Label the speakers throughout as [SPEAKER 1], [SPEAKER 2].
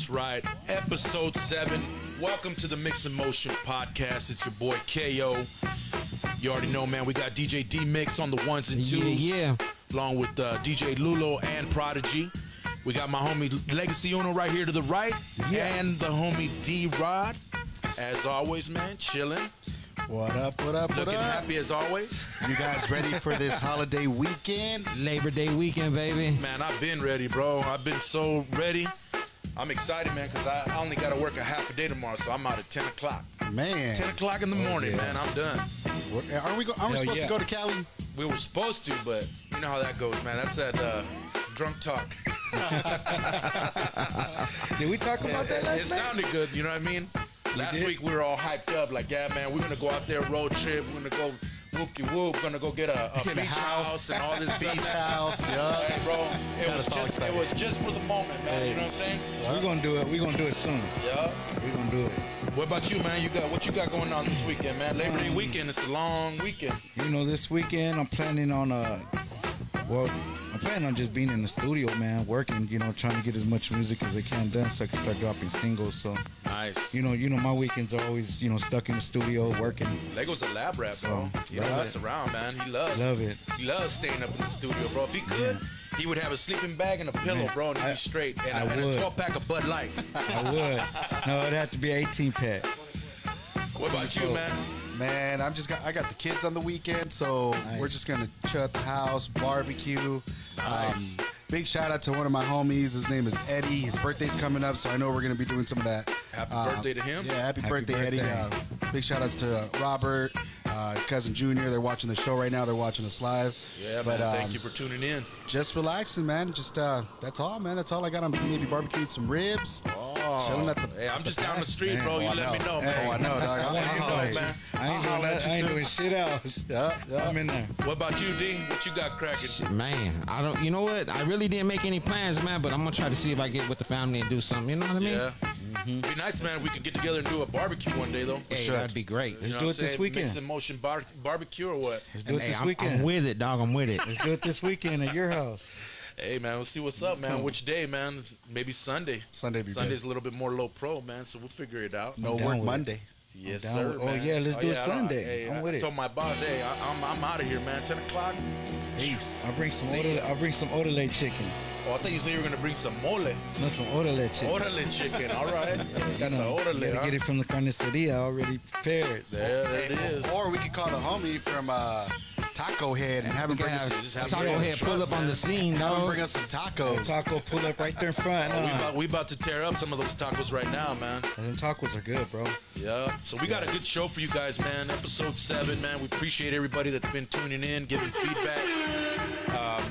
[SPEAKER 1] That's right. Episode 7. Welcome to the MixnMotion Podcast. It's your boy KO. You already know, man. We got DJ D-Mix on the ones and twos.
[SPEAKER 2] Yeah.
[SPEAKER 1] Along with DJ Lulo and Prodigy. We got my homie Legacy Uno right here to the right.
[SPEAKER 2] Yeah.
[SPEAKER 1] And the homie D-Rod. As always, man, chilling.
[SPEAKER 3] What up, what up, what
[SPEAKER 1] Looking
[SPEAKER 3] up?
[SPEAKER 1] happy as always.
[SPEAKER 3] You guys ready for this holiday weekend?
[SPEAKER 2] Labor Day weekend, baby.
[SPEAKER 1] Man, I've been ready, bro. I've been so ready. I'm excited, man, because I only got to work a half a day tomorrow, so I'm out at 10 o'clock.
[SPEAKER 3] Man.
[SPEAKER 1] 10 o'clock in the morning, man. I'm done.
[SPEAKER 3] Aren't we supposed to go to Cali?
[SPEAKER 1] We were supposed to, but you know how that goes, man. That's that drunk talk.
[SPEAKER 2] Did we talk about that last
[SPEAKER 1] It sounded good, you know what I mean? Last week we were all hyped up, like, yeah, man, we're going to go out there, road trip. We're going to go whoop-de-whoop. We're going to go get a beach house and all this
[SPEAKER 3] Beach house, yeah.
[SPEAKER 1] Hey, bro, it was just for the moment, man. You know what I'm saying?
[SPEAKER 4] We're gonna do it. We're gonna do it soon.
[SPEAKER 1] Yeah.
[SPEAKER 4] We're gonna do it.
[SPEAKER 1] What about you, man? What you got going on this weekend, man? Labor Day weekend. It's a long weekend.
[SPEAKER 4] You know, this weekend I'm planning on just being in the studio, man, working. You know, trying to get as much music as I can done so I can start dropping singles. So
[SPEAKER 1] nice.
[SPEAKER 4] you know, my weekends are always stuck in the studio working.
[SPEAKER 1] Lego's a lab rat, bro. He don't mess around, man. He loves
[SPEAKER 4] it.
[SPEAKER 1] He loves staying up in the studio, bro. If he could, he would have a sleeping bag and a pillow, bro, and he'd be straight. And a 12-pack of Bud Light.
[SPEAKER 4] I would. No, it'd have to be an 18-pack.
[SPEAKER 1] What about you, man?
[SPEAKER 3] Man, I got the kids on the weekend, so we're just gonna chill at the house, barbecue.
[SPEAKER 1] Nice.
[SPEAKER 3] Big shout out to one of my homies. His name is Eddie. His birthday's coming up, so I know we're gonna be doing some of that.
[SPEAKER 1] Happy birthday to him.
[SPEAKER 3] Yeah, happy birthday, Eddie. Big shout outs to Robert, his cousin Junior. They're watching the show right now. They're watching us live.
[SPEAKER 1] Yeah, but thank you for tuning in.
[SPEAKER 3] Just relaxing, man. Just that's all, man. That's all I got. I'm maybe barbecuing some ribs. Chilling at the.
[SPEAKER 1] Hey, I'm just down the street, bro. You let me know, man.
[SPEAKER 3] Oh, I know, dog.
[SPEAKER 1] Man.
[SPEAKER 4] I ain't doing shit else.
[SPEAKER 3] Yeah.
[SPEAKER 4] I'm in there.
[SPEAKER 1] What about you, D? What you got cracking?
[SPEAKER 2] Man, I don't. You know what? I really didn't make any plans, man. But I'm gonna try to see if I get with the family and do something. You know what I mean?
[SPEAKER 1] Yeah. Be nice, man. We could get together and do a barbecue one day, though.
[SPEAKER 2] Hey, that'd be great.
[SPEAKER 4] Let's do it this weekend.
[SPEAKER 1] MixnMotion barbecue or what?
[SPEAKER 4] Let's do it this
[SPEAKER 2] I'm
[SPEAKER 4] weekend.
[SPEAKER 2] with it, dog. I'm with it.
[SPEAKER 4] Let's do it this weekend at your house.
[SPEAKER 1] Hey, man, we'll see what's up, man. Which day, man? Maybe Sunday.
[SPEAKER 3] Sunday's
[SPEAKER 1] a little bit more low pro, man, so we'll figure it out.
[SPEAKER 3] No work Monday.
[SPEAKER 1] Yes,
[SPEAKER 4] down
[SPEAKER 1] sir,
[SPEAKER 4] with-
[SPEAKER 1] man.
[SPEAKER 4] oh, yeah, let's do it Sunday.
[SPEAKER 1] Hey,
[SPEAKER 4] I'm with
[SPEAKER 1] I
[SPEAKER 4] it.
[SPEAKER 1] told my boss, hey, I'm out of here, man. 10 o'clock.
[SPEAKER 3] Peace.
[SPEAKER 4] I'll bring some orderly chicken.
[SPEAKER 1] Oh, I thought you said you were going to bring some mole.
[SPEAKER 4] No, some orderly chicken.
[SPEAKER 1] Orderly chicken, all right. Got the orderly,
[SPEAKER 4] Gotta
[SPEAKER 1] huh?
[SPEAKER 4] get it from the carniceria already prepared.
[SPEAKER 1] There it is.
[SPEAKER 3] Or we could call the homie from Taco Head and have him bring us.
[SPEAKER 1] Just have
[SPEAKER 2] Taco
[SPEAKER 1] him
[SPEAKER 2] Head pull up on the scene,
[SPEAKER 3] Have him
[SPEAKER 2] dog.
[SPEAKER 3] bring us some tacos.
[SPEAKER 4] Taco pull up right there in front.
[SPEAKER 1] We about to tear up some of those tacos right now, man.
[SPEAKER 4] Them tacos are good, bro.
[SPEAKER 1] Yeah. So we got a good show for you guys, man. Episode 7, man. We appreciate everybody that's been tuning in, giving feedback.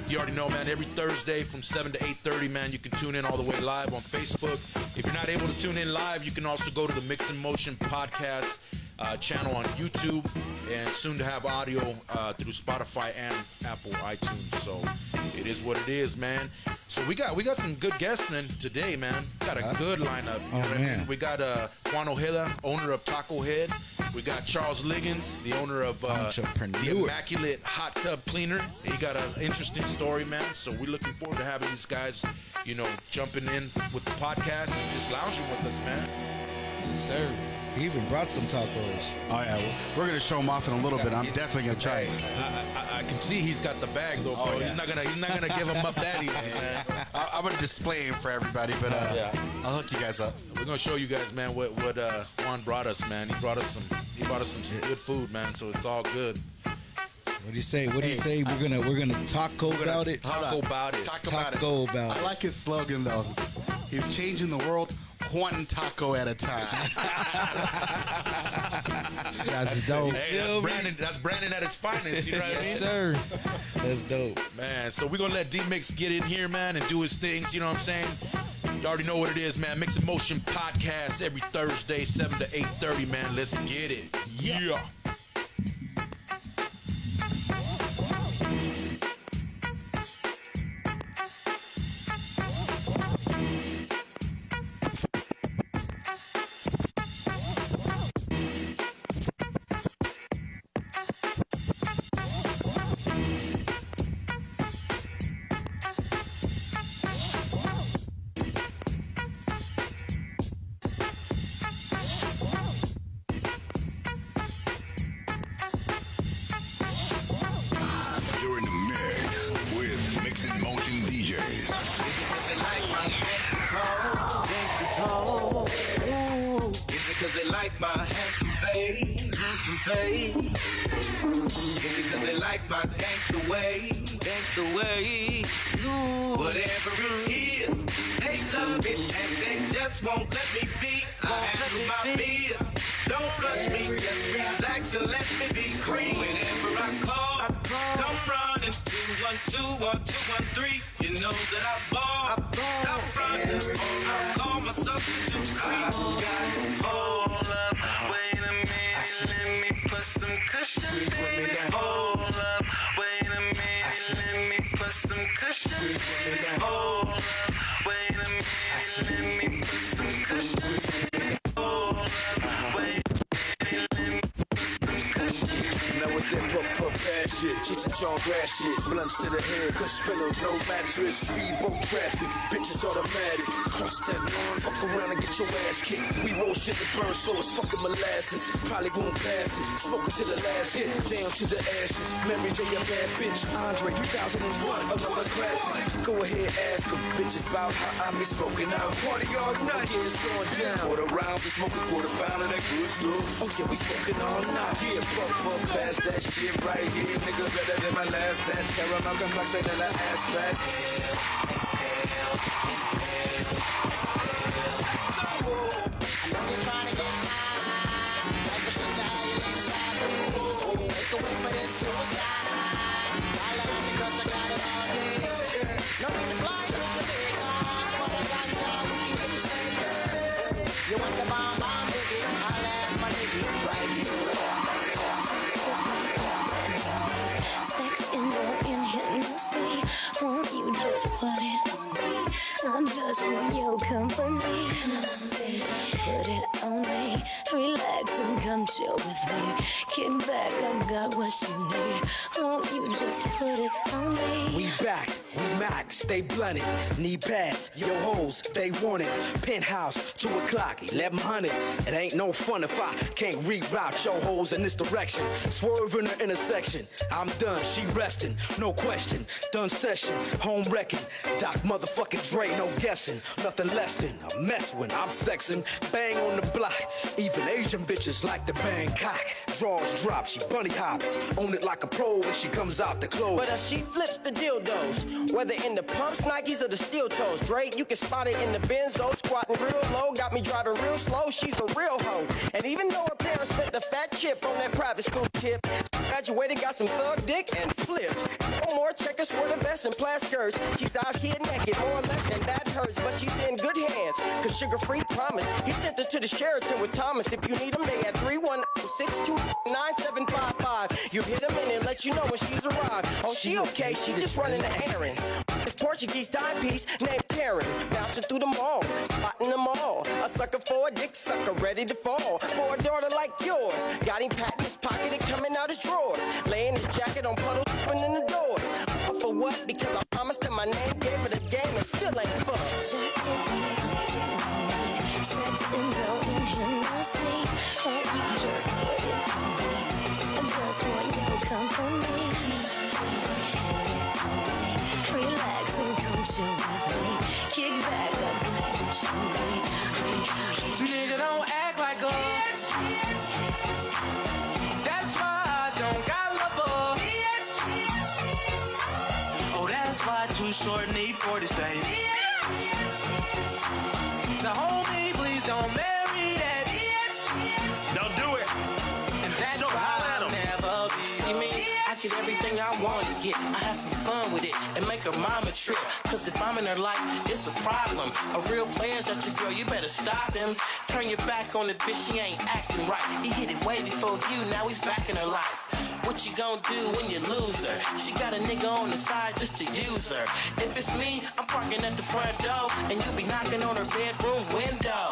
[SPEAKER 1] You already know, man, every Thursday from 7 to 8:30, man, you can tune in all the way live on Facebook. If you're not able to tune in live, you can also go to the MixnMotion Podcast channel on YouTube, and soon to have audio through Spotify and Apple iTunes. So it is what it is, man. So we got some good guests in today, man. Got a good lineup. You know what I mean? We got Juan Ojeda, owner of Taco Head. We got Charles Ligons, the owner of the Immaculate Hot Tub Cleaner. He got an interesting story, man. So we're looking forward to having these guys, jumping in with the podcast and just lounging with us, man.
[SPEAKER 2] Yes, sir.
[SPEAKER 4] He even brought some tacos.
[SPEAKER 3] Oh yeah, we're gonna show him off in a little bit. I'm definitely gonna try it.
[SPEAKER 1] I can see he's got the bag though, bro.
[SPEAKER 3] Oh, yeah.
[SPEAKER 1] He's not gonna give him up that easy, man.
[SPEAKER 3] I'm gonna display him for everybody, but I'll hook you guys up.
[SPEAKER 1] We're gonna show you guys, man, what Juan brought us, man. He brought us some good food, man. So it's all good.
[SPEAKER 4] What do you say? What do you say? We're gonna taco about it.
[SPEAKER 1] Taco about it.
[SPEAKER 4] Taco about
[SPEAKER 3] I
[SPEAKER 4] it.
[SPEAKER 3] like his slogan though. He's changing the world one taco at a time.
[SPEAKER 4] That's dope.
[SPEAKER 1] Hey, that's Brandon at its finest. You know what I mean?
[SPEAKER 2] Yes, sir.
[SPEAKER 4] That's dope.
[SPEAKER 1] Man, so we're gonna let D-Mix get in here, man, and do his things. You know what I'm saying? You already know what it is, man. MixnMotion Podcast every Thursday, 7 to 8:30, man. Let's get it. Yeah.
[SPEAKER 5] because they like my handsome face. Handsome face. Because they like my gangsta way. Gangsta way. Ooh. Whatever it is, they love it and they just won't let me be. I handle my biz. Don't rush me, just relax and let me be free. Whenever I call, come running 212 or 213. You know that I ball. Stop running, or I'll call my substitute. Hold up, wait a minute, let me put some cushion, baby. Hold up, wait a minute, let me put some cushion, baby. Hold up, wait a minute, let me put some cushion. Hold up, wait.
[SPEAKER 6] Now it's that puff bad shit, Cheech and Chong grass shit, blunts to the head, cush pillows, no mattress, speedboat traffic, bitches automatic, cross that line, fuck around and get your ass kicked. We roll shit that burn slow as fucking molasses, probably won't pass it, smoking to the last hit, down to the ashes. Mary J a bad bitch, Andre 3001, another classic. Go ahead, ask them, bitches about how I be smoking out. Party all night, yeah, it's going down. Quarter rounds, we smoking quarter pound of that good stuff. Oh yeah, we smoking all night. Yeah, puff, pass that shit right here. Nigga better than my last batch. Caramel complexion than the ass fat.
[SPEAKER 7] I know you're trying to get high. Like a shit die, you inside me. Make a way for this suicide. I love because I got it all day. No need to fly to Jamaica. For the ganja, we keep it the same way. You want the bomb, baby? I'll have my nigga right here.
[SPEAKER 8] Sex in Hennessy, oh, you just put it on me. I just want your company. Put it on me, relax and come chill with me. Kick back, I got what you need. Oh, you just put it on me.
[SPEAKER 6] We back, we Mac, stay blunted. Knee pads, yo hoes, they want it. Penthouse, 2 o'clock, 1100. It ain't no fun if I can't reroute your hoes in this direction. Swerve in the intersection. I'm done, she resting, no question. Done session, home wrecking. Doc motherfucking Dre, no guessing. Nothing less than a mess when I'm sexing. Bang on the block, even Asian bitches like to bang cock. Draws drop, she bunny hops. Own it like a pro when she comes out the clothes.
[SPEAKER 9] But she flips the dildos, whether in the pumps, Nikes, or the steel toes. Dre, you can spot it in the Benzo, squatting real low, got me driving real slow. She's a real hoe, and even though her parents spent the fat chip on that private school tip, graduated, got some thug dick, and flipped. No more checkers for the vest and plaid skirts. She's out here naked, more or less, and that hurts. But she's in good hands, cause Sugar Free promised. He sent her to the Sheraton with Thomas. If you need him, they at 310-629-9755. You hit him in and let you know when she's arrived. Oh, she okay, she just running the errand. This Portuguese timepiece named Karen, bouncing through the mall, spotting them all. A sucker for a dick sucker, ready to fall. For a daughter like yours, got him pat in his pocket and coming out his drawers. Laying his jacket on puddles, opening the doors. But for what? Because I promised him my name, gave her the game, and still ain't fuck.
[SPEAKER 8] Just hit me up, sex and dough in Hennessy. Oh, you just put it on me. I just want your company. Relax and come chill with me. Kick back, I got what you need.
[SPEAKER 5] Nigga, don't act like us. That's why I don't got love her. Oh, that's why Too Short need 40 say. So homie, please don't marry that. Don't do it. And that's why I'll never be.
[SPEAKER 9] See me? I get everything I want to get. I have some fun with it and make her mama trip. Cause if I'm in her life, it's a problem. A real player's at your girl, you better stop him. Turn your back on the bitch, she ain't acting right. He hit it way before you, now he's back in her life. What you gonna do when you lose her? She got a nigga on the side just to use her. If it's me, I'm parking at the front door, and you be knocking on her bedroom window.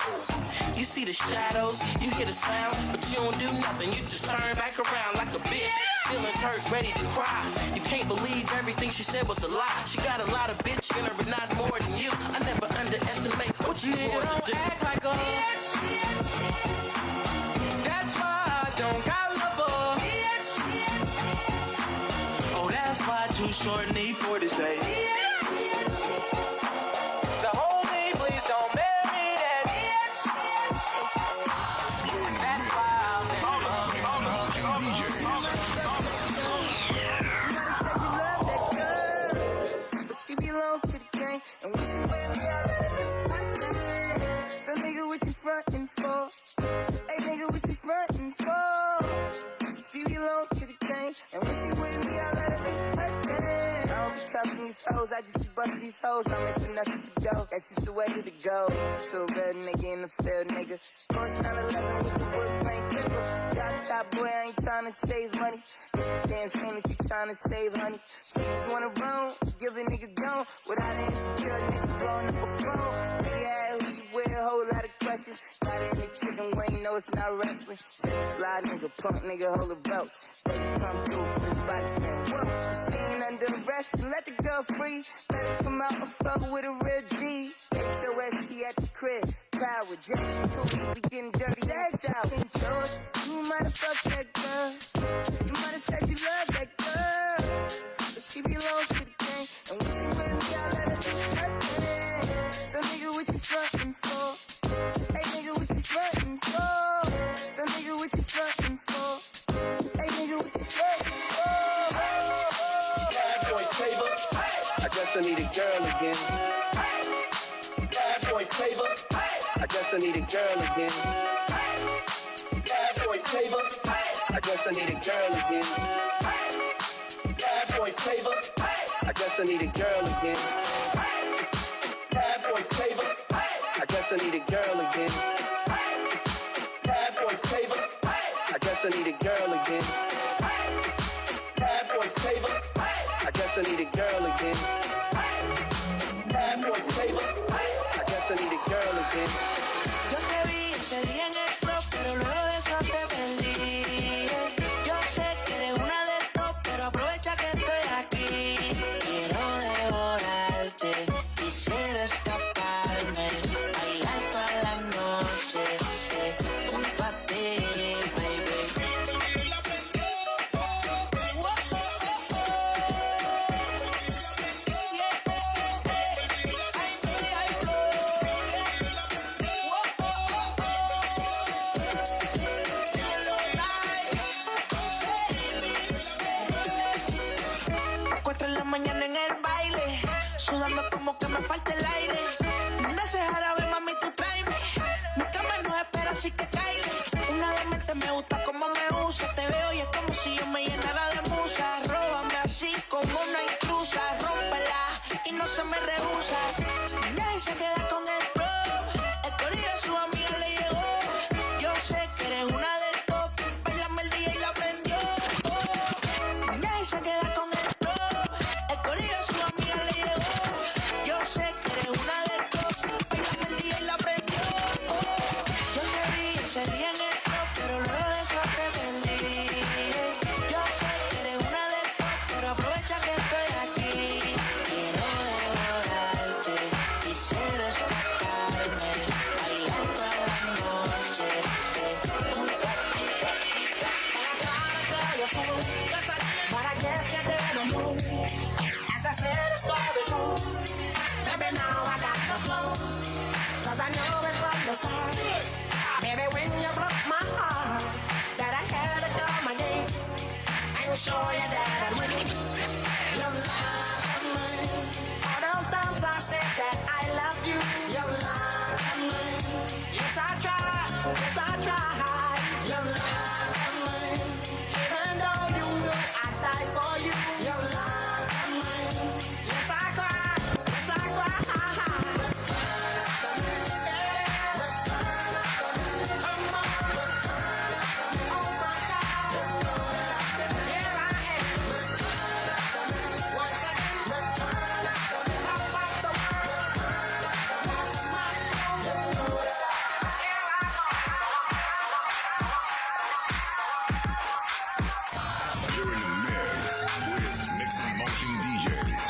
[SPEAKER 9] You see the shadows, you hear the sounds, but you don't do nothing. You just turn back around like a bitch. Feelings hurt, ready to cry. You can't believe everything she said was a lie. She got a lot of bitch in her, but not more than you. I never underestimate what you boys
[SPEAKER 5] don't
[SPEAKER 9] do.
[SPEAKER 5] Act like us. That's why I don't got love her. Oh, that's why Too Short need 40 say. So homie, please don't marry that.
[SPEAKER 7] She belong to the game, and when she with me, I let her do her thing. I don't be cuffing these hoes, I just be busting these hoes. I'm in for nothing for dough. That's just the way to go. To a real nigga in the field, nigga. Porsche 911 with the wood grain clipper. Drop top boy, I ain't tryna save money. It's a damn shame that you tryna save, honey. She just wanna roam, give a nigga gone. Without an insecure nigga blowing up a phone. Yeah, who you with, a whole lot of questions. Got in the chicken wing, no it's not wrestling. Said the fly nigga, punk nigga, hold the ropes. Baby come through, first body scan, whoa. She ain't under arrest, let the girl free. Let her come out and fuck with a real G. H-O-S-T at the crib. Proud with Jack and Cooley, we getting dirty in the shower. George, you might have fucked that girl. You might have said you love that girl. But she belongs to the game. And when she with me, I let her do her thing. So nigga, what you frontin' for? Hey nigga, what you frontin' for? So nigga, what you frontin' for? Hey nigga, what you frontin' for?
[SPEAKER 5] Bad boy flavor. I guess I need a girl again. Bad boy flavor. I guess I need a girl again. Bad boy flavor. I guess I need a girl again. Bad boy flavor. I guess I need a girl again. Bad boy flavor. I guess I need a girl again. Bad boy flavor. I guess I need a girl again. Bad boy flavor. I guess I need a girl again. Bad boy flavor. I guess I need a girl again.
[SPEAKER 9] Yo te vi ese día en el club, pero luego de eso te perdí. Yo sé que eres una del top, pero aprovecha que estoy aquí. Quiero devorarte, quisiera escaparme, bailar toda la noche, junto a ti, baby. Mañana en el baile, sudando como que me falta el aire. De ese jarabe, mami, tú tráeme. Mi cama no espera, así que caile. Una demente me gusta como me usa. Te veo y es como si yo me llenara de musa. Róbame así como una intrusa. Rómpela y no se me rehúsa. Ya y se queda con el pro. El corillo de su amiga le llegó. Yo sé que eres una del top. Bailame el día y la prendió. Ya y se queda con el pro. El corillo de su amiga le llegó. Yo sé que eres una del top. Bailame el día y la prendió. Yo te vi ese día en el top, pero luego de eso te perdí. Yo sé que eres una del top, pero aprovecha que estoy aquí. Quiero devorarte, quisiera escaparme, bailar toda la noche, junto a ti. But I guess you didn't move. As I said, the story true. Baby, now I got the flow. Cause I know it from the start. Baby, when you broke my heart, that I had to come again and show you that I'm winning. Your love of mine. All those times I said that I love you. Your love of mine. Yes, I tried. Yes, I tried. Your love of mine. Even though you know I die for you. Your love of mine. Yes, I cry. Yes, I cry.
[SPEAKER 10] You're in the mix with MixnMotion DJs.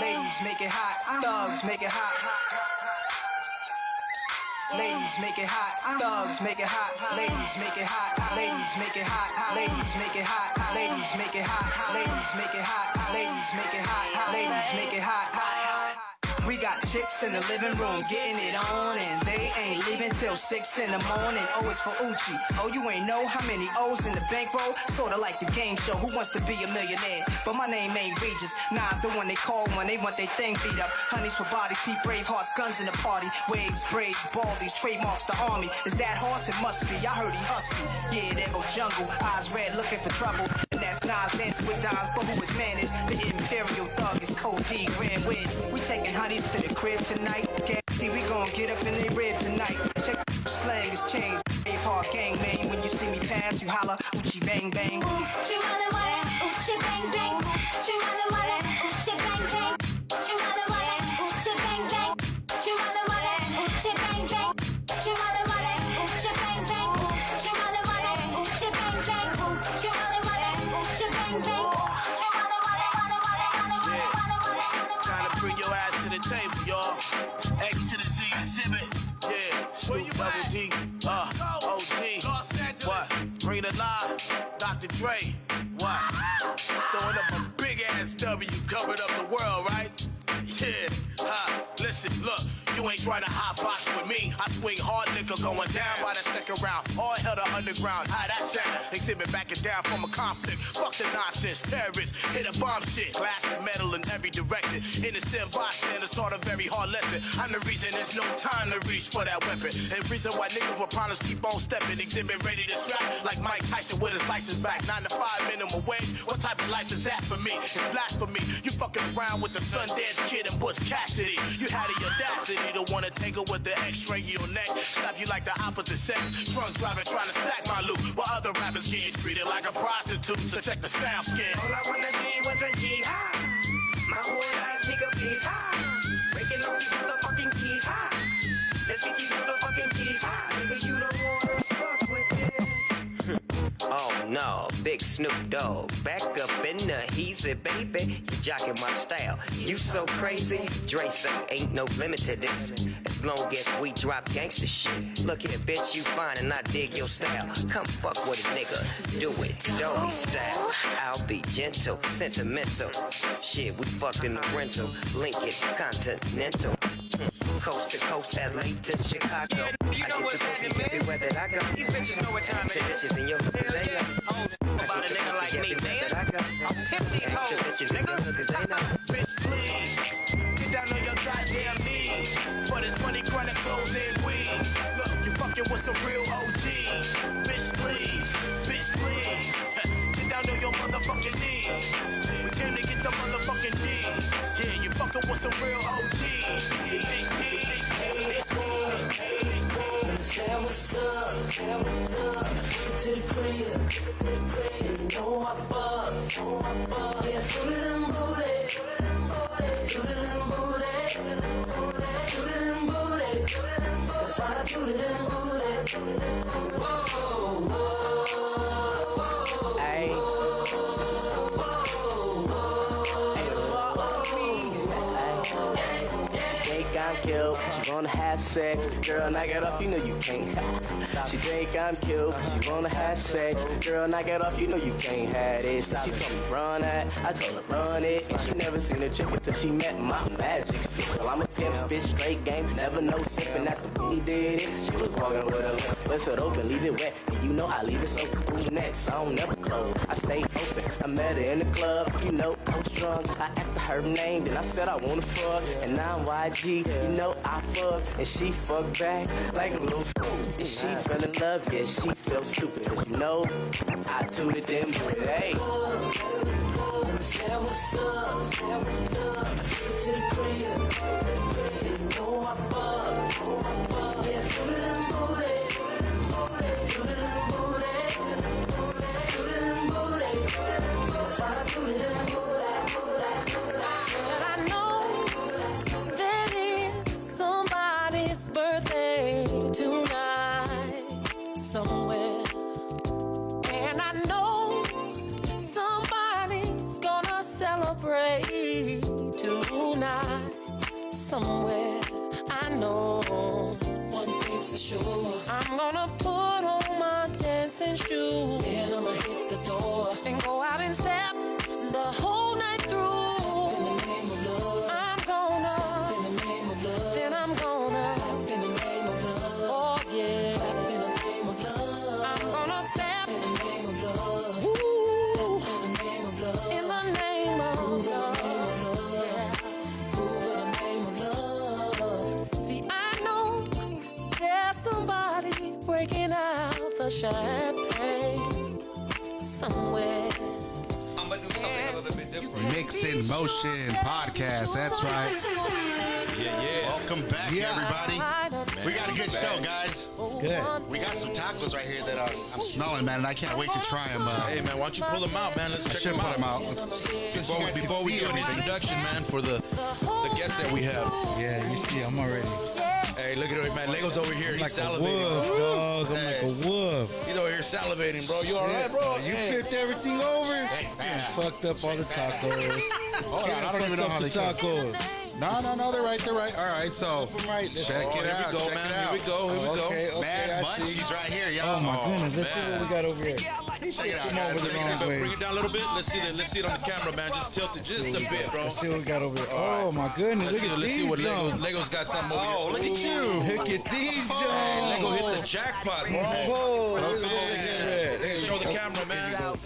[SPEAKER 9] Ladies, make it hot. Thugs, make it hot. Ladies, make it hot. Thugs, make it hot. Ladies, make it hot. Ladies, make it hot. Ladies, make it hot. Ladies, make it hot. Ladies, make it hot. Ladies, make it hot. Ladies, make it hot.
[SPEAKER 11] We got chicks in the living room getting it on, and they ain't leaving till 6 in the morning. O is for Uchi. Oh, you ain't know how many O's in the bankroll? Sorta like the game show, Who Wants to Be a Millionaire? But my name ain't Regis. Nas the one they call when they want their thing beat up. Honeys for bodies, Pete brave hearts, guns in the party. Waves, braids, baldies, trademarks the army. Is that horse? It must be. I heard he husky. Yeah, there go jungle. Eyes red, looking for trouble. And that's Nas dancing with dimes, but who his man is? The imperial thug is Code D, Grand Wiz. We taking honeys to the crib tonight. Guarantee we gon' get up in they rib tonight. Check the slang is changed. Brave heart gang name. When you see me pass, you holla, Uchi bang bang.
[SPEAKER 8] Uchi walla walla, Uchi bang bang. Uchi walla walla, Uchi bang bang. Uchi walla walla, Uchi bang bang. Uchi walla walla, Uchi bang bang. Uchi walla walla, Uchi bang bang. Uchi walla walla, Uchi bang bang. Uchi walla walla, Uchi bang bang. Uchi walla walla,
[SPEAKER 5] Trying to bring your ass to the table, y'all. X to the Z exhibit. Yeah, Snoop Double D, OG. What? Bring it alive, Dr. Dre. What? Throwing up a big ass W, covered up the world, right? Yeah, listen, look, you ain't trying to hot box with me. I swing hard liquor going down by the second round. All hell to underground, how that sound? Exhibit backing down from a conflict. Fuck the nonsense, terrorists, hit a bomb shit. Glass and metal in every direction. Innocent bystanders taught a very hard lesson. I'm the reason there's no time to reach for that weapon. And the reason why niggas with problems keep on stepping. Exhibit ready to scrap like Mike Tyson with his license back. 9 to 5 minimum wage. What type of life is that for me? It's blasphemy. You fucking around with the Sundance Kid and Butch Cassidy. You had the audacity to wanna tangle with the X-ray in your neck. Slap you like the opposite sex. Drunk driving trying to stack my loot. While other rappers getting treated like a prostitute. So check the sound skin.
[SPEAKER 11] All I wanna be was a G high. My whole life, nigga, please high. Breaking all these motherfucking keys high. Let's get these motherfucking keys high. Nigga, you don't wanna fuck with this.
[SPEAKER 12] Oh no, big Snoop Dogg, back up in the heezy, baby. You jocking my style, you so crazy. Dre say ain't no limit to this, as long as we drop gangsta shit. Look here, bitch, you fine and I dig your style. Come fuck with a nigga, do it, don't be style. I'll be gentle, sentimental. Shit, we fucked in the rental, Lincoln, Continental. Coast to coast, LA to Chicago.
[SPEAKER 11] You know what's happening, man?
[SPEAKER 12] Everywhere that I go.
[SPEAKER 11] These bitches know what time it is.
[SPEAKER 12] Bitches in your hood, they know.
[SPEAKER 11] About a nigga like me, man. I'll pimp these hoes, nigga.
[SPEAKER 5] Bitch, please, get down on your goddamn knees. For this money, chronic clothes and weed. Look, you fucking with some real OGs. Bitch, please, get down on your motherfucking knees. We came to get the motherfucking G's. Yeah, you fucking with some real OGs.
[SPEAKER 11] Say what's up, to the crib. You know I fuck. Yeah, to them booty, to them booty, to them booty. That's why I do them booty. Whoa, whoa, whoa. Hey. I'm cute, she wanna have sex. Girl, knock it off, you know you can't. She think I'm cute, she wanna have sex. Girl, knock it off, you know you can't have it. She told me run that, I told her run it. And she never seen a chick until she met my magic stick. Well, I'm a pimp, spit straight game, never no sipping at the booty did it. She was walking with her lips, bust it open, leave it wet. And you know I leave it so cool next, I don't never close, I stay open. I met her in the club, you know I was drunk. I asked her name, then I said I wanna fuck. And now I'm YG, you know I fucked, and she fucked back like a little fool. And she fell in love, yeah, she felt stupid. Cause you know, I tooted them, but hey. Say what's up, to the crib. You know I fucked. Yeah, to them booty, to them booty, to them booty. That's why I do them booty.
[SPEAKER 13] Tonight, somewhere, and I know somebody's gonna celebrate tonight, somewhere. I know one thing's for sure, I'm gonna put on my dancing shoes, then I'ma hit the door and go out and step the whole night through. Step in the name of love. I'm gonna breaking out the champagne somewhere.
[SPEAKER 14] I'm gonna do something a little bit different.
[SPEAKER 3] MixnMotion Podcast. That's right.
[SPEAKER 1] Yeah.
[SPEAKER 3] Welcome back, everybody. We got a good show, guys.
[SPEAKER 2] It's good.
[SPEAKER 3] We got some tacos right here that I'm smelling, man, and I can't wait to try them.
[SPEAKER 1] Hey, man, why don't you pull them out, man? Let's
[SPEAKER 3] I
[SPEAKER 1] check
[SPEAKER 3] should
[SPEAKER 1] them
[SPEAKER 3] put
[SPEAKER 1] out.
[SPEAKER 3] them out.
[SPEAKER 1] Before we do an introduction, man, for the guests that we have.
[SPEAKER 4] Yeah, you see, I'm already.
[SPEAKER 1] Hey, look at it, man. Lego's over here. He's
[SPEAKER 4] Like a
[SPEAKER 1] salivating.
[SPEAKER 4] wolf, dog. I'm like a wolf.
[SPEAKER 1] He's over here salivating, bro. You all right, bro?
[SPEAKER 4] You
[SPEAKER 1] Hey.
[SPEAKER 4] flipped everything over.
[SPEAKER 1] Hey, man.
[SPEAKER 4] Fucked up all the tacos.
[SPEAKER 3] Hold on, I don't even know how
[SPEAKER 4] the
[SPEAKER 3] they cook.
[SPEAKER 4] tacos.
[SPEAKER 3] No, they're right. All right, so
[SPEAKER 4] Right.
[SPEAKER 3] check it out.
[SPEAKER 1] Here we go,
[SPEAKER 3] check
[SPEAKER 1] man.
[SPEAKER 3] it out.
[SPEAKER 1] Here we go.
[SPEAKER 4] Okay,
[SPEAKER 3] Mad
[SPEAKER 4] I see.
[SPEAKER 3] Munchies right here, yo.
[SPEAKER 4] Oh my goodness, let's see
[SPEAKER 1] man.
[SPEAKER 4] what we got over here.
[SPEAKER 3] Check it out,
[SPEAKER 4] Come
[SPEAKER 3] guys.
[SPEAKER 4] over the
[SPEAKER 3] Check it
[SPEAKER 4] wrong
[SPEAKER 3] out.
[SPEAKER 4] way.
[SPEAKER 1] Bring it down a little bit. Let's see it on the camera, man. Just tilt it just a bit, bro.
[SPEAKER 4] Let's see what we got over here. Oh my goodness,
[SPEAKER 1] Let's
[SPEAKER 4] look at
[SPEAKER 1] see
[SPEAKER 4] these
[SPEAKER 1] what
[SPEAKER 4] Jones.
[SPEAKER 1] Lego's got something over
[SPEAKER 3] Oh,
[SPEAKER 1] here.
[SPEAKER 3] look at you.
[SPEAKER 4] Look at these
[SPEAKER 1] Hey,
[SPEAKER 4] Jones.
[SPEAKER 1] Lego hit the jackpot, bro.
[SPEAKER 4] Whoa,
[SPEAKER 3] Throw
[SPEAKER 4] look
[SPEAKER 3] some
[SPEAKER 4] at
[SPEAKER 3] over
[SPEAKER 4] that.
[SPEAKER 3] here.
[SPEAKER 1] Show the camera, man.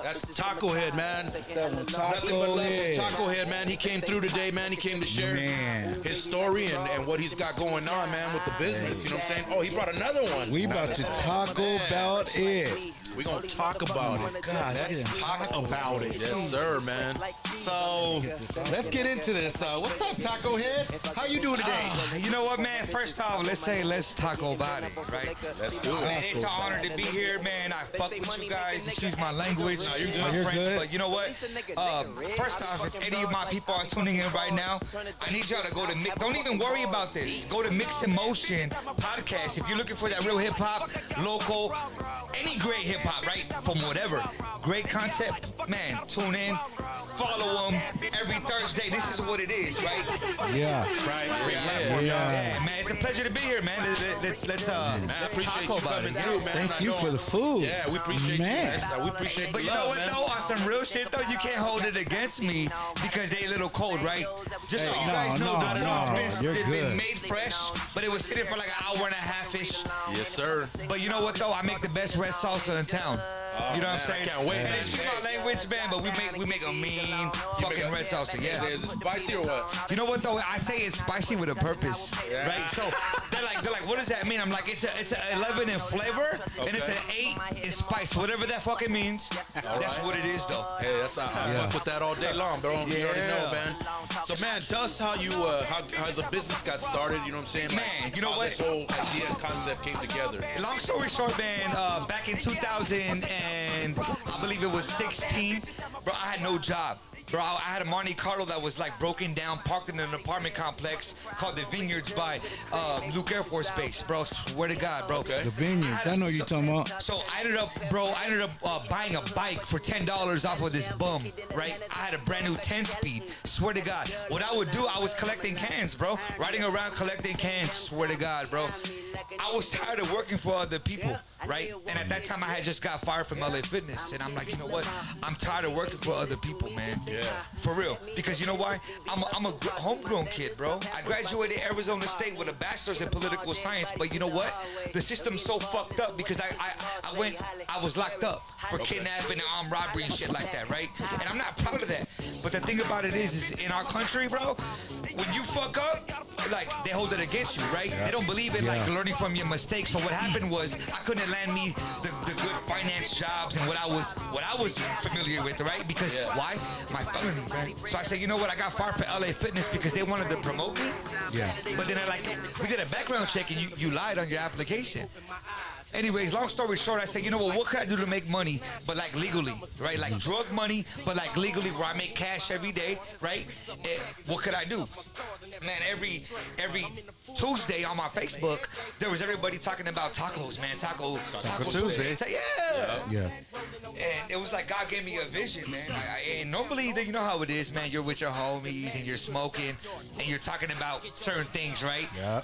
[SPEAKER 1] That's Taco Head, man.
[SPEAKER 4] That one,
[SPEAKER 1] Nothing but
[SPEAKER 4] taco
[SPEAKER 1] love
[SPEAKER 4] head.
[SPEAKER 1] for Taco Head, man. He came through today, man. He came to share
[SPEAKER 4] Man.
[SPEAKER 1] his story and what he's got going on, man, with the business. You know what I'm saying? Oh, he brought another one.
[SPEAKER 4] We about to talk about it.
[SPEAKER 1] We gonna talk about it.
[SPEAKER 4] God,
[SPEAKER 3] Let's talk about it.
[SPEAKER 1] Yes, sir, man.
[SPEAKER 3] So let's get into this. What's up, Taco Head? How you doing today?
[SPEAKER 14] You know what, man? First off, let's talk about it, right?
[SPEAKER 1] Let's do
[SPEAKER 14] Man,
[SPEAKER 1] it.
[SPEAKER 14] it's an honor to be here, man. I fuck with you guys. Excuse my language, excuse my
[SPEAKER 4] You're
[SPEAKER 14] French,
[SPEAKER 4] good.
[SPEAKER 14] but you know what? First off, if any of my people are tuning in right now, I need y'all to go to don't even worry about this. Go to MixnMotion Podcast. If you're looking for that real hip hop, local, any great hip hop, right? From whatever. Great concept, man. Tune in. Follow them every Thursday. This is what it is, right?
[SPEAKER 4] Yeah.
[SPEAKER 3] That's right.
[SPEAKER 14] Yeah, man. It's a pleasure to be here, man. Let's
[SPEAKER 1] Man, I
[SPEAKER 14] let's
[SPEAKER 1] appreciate
[SPEAKER 14] talk
[SPEAKER 1] you
[SPEAKER 14] about
[SPEAKER 1] coming
[SPEAKER 14] it.
[SPEAKER 1] through, man.
[SPEAKER 4] Thank you for the food.
[SPEAKER 1] Yeah, we appreciate
[SPEAKER 4] Man.
[SPEAKER 1] you, man. We appreciate
[SPEAKER 14] But
[SPEAKER 1] the
[SPEAKER 14] you know
[SPEAKER 1] love,
[SPEAKER 14] what
[SPEAKER 1] man.
[SPEAKER 14] though? On some real shit though, you can't hold it against me because they a little cold, right? Just so you
[SPEAKER 4] no,
[SPEAKER 14] guys know,
[SPEAKER 4] no,
[SPEAKER 14] the
[SPEAKER 4] no,
[SPEAKER 14] food's
[SPEAKER 4] you're
[SPEAKER 14] been
[SPEAKER 4] good.
[SPEAKER 14] made fresh, but it was sitting for like an hour and a half-ish.
[SPEAKER 1] Yes, sir.
[SPEAKER 14] But you know what though? I make the best red salsa in town. You know what I'm
[SPEAKER 1] man,
[SPEAKER 14] saying?
[SPEAKER 1] I can't wait,
[SPEAKER 14] And
[SPEAKER 1] man.
[SPEAKER 14] excuse my language, man, but we make a mean fucking red salsa. Yeah.
[SPEAKER 1] Is it spicy or what?
[SPEAKER 14] You know what though? I say it's spicy with a purpose, right? So they're like, what does that mean? I'm like, it's a 11 in flavor and it's an 8 in spice, whatever that fucking means. That's what it is though.
[SPEAKER 1] Hey, that's I fuck with that all day long, bro. You already know, man. So, man, tell us how you how the business got started. You know what I'm saying? Like,
[SPEAKER 14] Man, you know
[SPEAKER 1] how
[SPEAKER 14] what?
[SPEAKER 1] this whole idea and concept came together.
[SPEAKER 14] Long story short, man, back in 2000 and I believe it was 16, bro, I had no job. Bro, I had a Monte Carlo that was like broken down, parked in an apartment complex called the Vineyards by Luke Air Force Base, bro. Swear to God, bro.
[SPEAKER 1] Okay.
[SPEAKER 4] The Vineyards. I know what you're talking about.
[SPEAKER 14] So I ended up buying a bike for $10 off of this bum, right? I had a brand new 10-speed. Swear to God. What I would do, I was collecting cans, bro. Riding around collecting cans. Swear to God, bro. I was tired of working for other people, right? And at that time, I had just got fired from LA Fitness. And I'm like, you know what? I'm tired of working for other people, man.
[SPEAKER 1] Yeah.
[SPEAKER 14] For real. Because you know why? I'm a homegrown kid, bro. I graduated Arizona State with a bachelor's in political science. But you know what? The system's so fucked up because I was locked up for kidnapping and armed robbery and shit like that, right? And I'm not proud of that. But the thing about it is in our country, bro, when you fuck up, like they hold it against you, right? They don't believe in like learning from your mistakes. So what happened was I couldn't land me the good finance jobs and what I was familiar with, right? Because why? My felony, right? So I said, you know what? I got fired for LA Fitness because they wanted to promote me.
[SPEAKER 4] Yeah.
[SPEAKER 14] But then we did a background check and you lied on your application. Anyways, long story short, I said, you know what could I do to make money, but like legally, right? Like drug money, but like legally where I make cash every day, right? What could I do? Man, every Tuesday on my Facebook, there was everybody talking about tacos, man. Taco Tuesday.
[SPEAKER 4] Yeah.
[SPEAKER 14] And it was like God gave me a vision, man. And normally, you know how it is, man. You're with your homies and you're smoking and you're talking about certain things, right?
[SPEAKER 3] Yeah.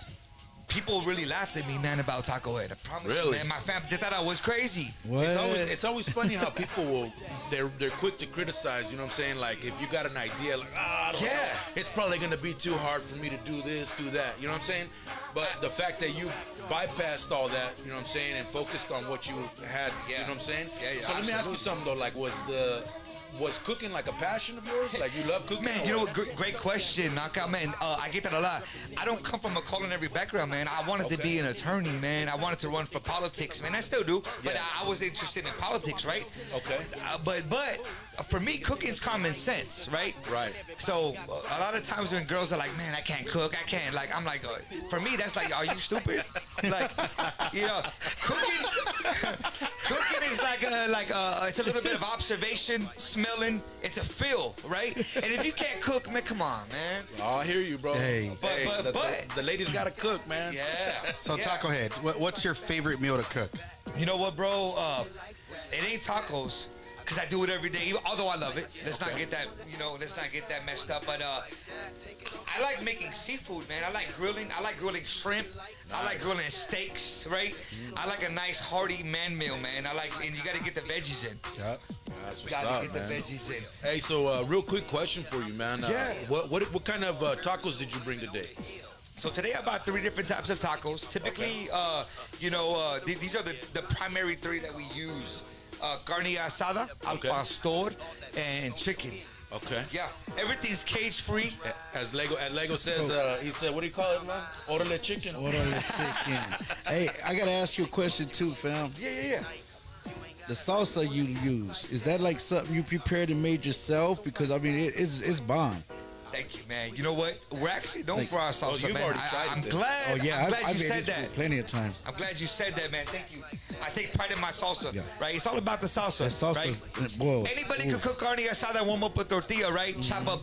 [SPEAKER 14] People really laughed at me, man, about Taco Head. I promise you,
[SPEAKER 1] Really?
[SPEAKER 14] man. My family, they thought I was crazy.
[SPEAKER 4] What?
[SPEAKER 1] It's always funny how people they're quick to criticize. You know what I'm saying? Like if you got an idea, like I don't know, it's probably gonna be too hard for me to do this, do that. You know what I'm saying? But the fact that you bypassed all that, you know what I'm saying, and focused on what you had. You know what I'm saying?
[SPEAKER 14] Yeah,
[SPEAKER 1] So let me ask you something though. Like, was was cooking like a passion of yours? Like you love cooking?
[SPEAKER 14] Man, you know what? Great question, Knockout, man. I get that a lot. I don't come from a culinary background, man. I wanted to be an attorney, man. I wanted to run for politics, man. I still do, but I was interested in politics, right?
[SPEAKER 1] Okay.
[SPEAKER 14] But for me, cooking's common sense, right?
[SPEAKER 1] Right.
[SPEAKER 14] So a lot of times when girls are like, man, I can't cook, I can't. Like, I'm like, for me, that's like, are you stupid? Like, you know, cooking is like it's a little bit of observation, smelling. It's a feel, right? And if you can't cook, man, come on, man.
[SPEAKER 1] Oh, I hear you, bro.
[SPEAKER 4] Hey.
[SPEAKER 14] But
[SPEAKER 1] the ladies gotta cook, man.
[SPEAKER 14] Yeah.
[SPEAKER 3] So Taco Head, what's your favorite meal to cook?
[SPEAKER 14] You know what, bro? It ain't tacos, cause I do it every day. Although I love it. Let's not get that, let's not get that messed up. But I like making seafood, man. I like grilling. I like grilling shrimp. I like grilling steaks, right? I like a nice hearty man meal, man. And you gotta get the veggies in.
[SPEAKER 3] Yep.
[SPEAKER 1] That's what's
[SPEAKER 14] Gotta
[SPEAKER 1] up,
[SPEAKER 14] get
[SPEAKER 1] man.
[SPEAKER 14] the veggies in.
[SPEAKER 1] Hey, so real quick question for you, man.
[SPEAKER 14] Yeah.
[SPEAKER 1] What kind of tacos did you bring today?
[SPEAKER 14] So today I bought 3 different types of tacos. Typically, these are the primary 3 that we use. Carne asada, al pastor, and chicken.
[SPEAKER 1] Okay.
[SPEAKER 14] Yeah, everything's cage free.
[SPEAKER 1] As Lego says, he said, what do you call it, man? Orale chicken.
[SPEAKER 4] Orale chicken. Hey, I gotta ask you a question too, fam.
[SPEAKER 14] Yeah.
[SPEAKER 4] The salsa you use, is that like something you prepared and made yourself? Because I mean, it's bomb.
[SPEAKER 14] Thank you, man. You know what? We're actually known for our salsa,
[SPEAKER 1] you've
[SPEAKER 14] man.
[SPEAKER 1] already tried
[SPEAKER 14] I'm
[SPEAKER 1] it.
[SPEAKER 14] glad.
[SPEAKER 4] Oh yeah,
[SPEAKER 14] I'm glad
[SPEAKER 4] I've
[SPEAKER 14] you
[SPEAKER 4] made
[SPEAKER 14] said
[SPEAKER 4] this
[SPEAKER 14] that.
[SPEAKER 4] plenty of times.
[SPEAKER 14] I'm glad you said that, man. Thank you. I take pride in my salsa, right? It's all about the salsa,
[SPEAKER 4] That salsa's,
[SPEAKER 14] right?
[SPEAKER 4] whoa.
[SPEAKER 14] Anybody could cook carne asada, warm up a tortilla, right? Chop up,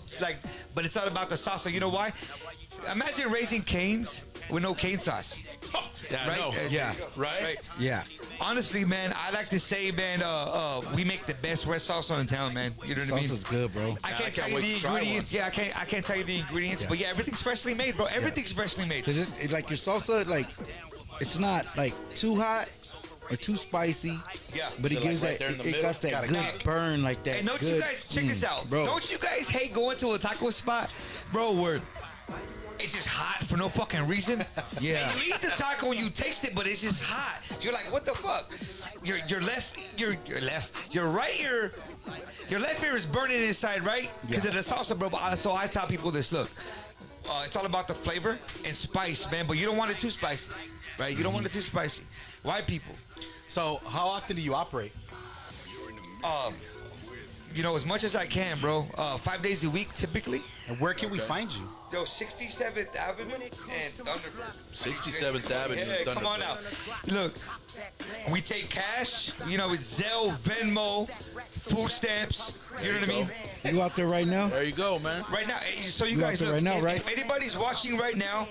[SPEAKER 14] but it's all about the salsa. You know why? Imagine raising canes with no cane sauce.
[SPEAKER 1] Yeah,
[SPEAKER 14] right?
[SPEAKER 1] I know.
[SPEAKER 4] Yeah.
[SPEAKER 1] Right?
[SPEAKER 4] Yeah.
[SPEAKER 14] Honestly, man, I like to say, man, we make the best red salsa in town, man. You know what I mean?
[SPEAKER 4] Salsa's good, bro.
[SPEAKER 14] I
[SPEAKER 1] I
[SPEAKER 14] can't tell
[SPEAKER 1] can't
[SPEAKER 14] you
[SPEAKER 1] wait
[SPEAKER 14] the
[SPEAKER 1] to try
[SPEAKER 14] ingredients. Yeah, I can't tell you the ingredients, but yeah, everything's freshly made, bro. Everything's freshly made.
[SPEAKER 4] Cause it's like your salsa, like it's not like too hot or too spicy.
[SPEAKER 14] Yeah.
[SPEAKER 4] But it
[SPEAKER 1] So,
[SPEAKER 4] gives
[SPEAKER 1] like, right
[SPEAKER 4] that
[SPEAKER 1] there in the
[SPEAKER 4] it
[SPEAKER 1] middle?
[SPEAKER 4] got that
[SPEAKER 14] Gotta
[SPEAKER 4] good
[SPEAKER 14] kick.
[SPEAKER 4] burn, like that.
[SPEAKER 14] And don't
[SPEAKER 4] good,
[SPEAKER 14] you guys check this out?
[SPEAKER 4] bro?
[SPEAKER 14] Don't you guys hate going to a taco spot, bro? Where it's just hot for no fucking reason.
[SPEAKER 4] Yeah.
[SPEAKER 14] And you eat the taco and you taste it, but it's just hot. You're like, what the fuck? Your left ear is burning inside, right? Because of the salsa, bro. So I tell people this: look, it's all about the flavor and spice, man. But you don't want it too spicy, right? You don't want it too spicy. White people.
[SPEAKER 3] So how often do you operate?
[SPEAKER 14] As much as I can, bro. 5 days a week, typically.
[SPEAKER 3] And where can we find you?
[SPEAKER 14] Yo, 67th Avenue and Thunderbird.
[SPEAKER 1] 67th Avenue and
[SPEAKER 14] Yeah, come on
[SPEAKER 1] Thunderbird.
[SPEAKER 14] out. Look, we take cash. It's Zelle, Venmo, food stamps. You know what I mean?
[SPEAKER 4] You out there right now?
[SPEAKER 1] There you go, man.
[SPEAKER 14] Right now, so you
[SPEAKER 4] You out
[SPEAKER 14] guys
[SPEAKER 4] there
[SPEAKER 14] look.
[SPEAKER 4] right now, right?
[SPEAKER 14] If anybody's watching right now,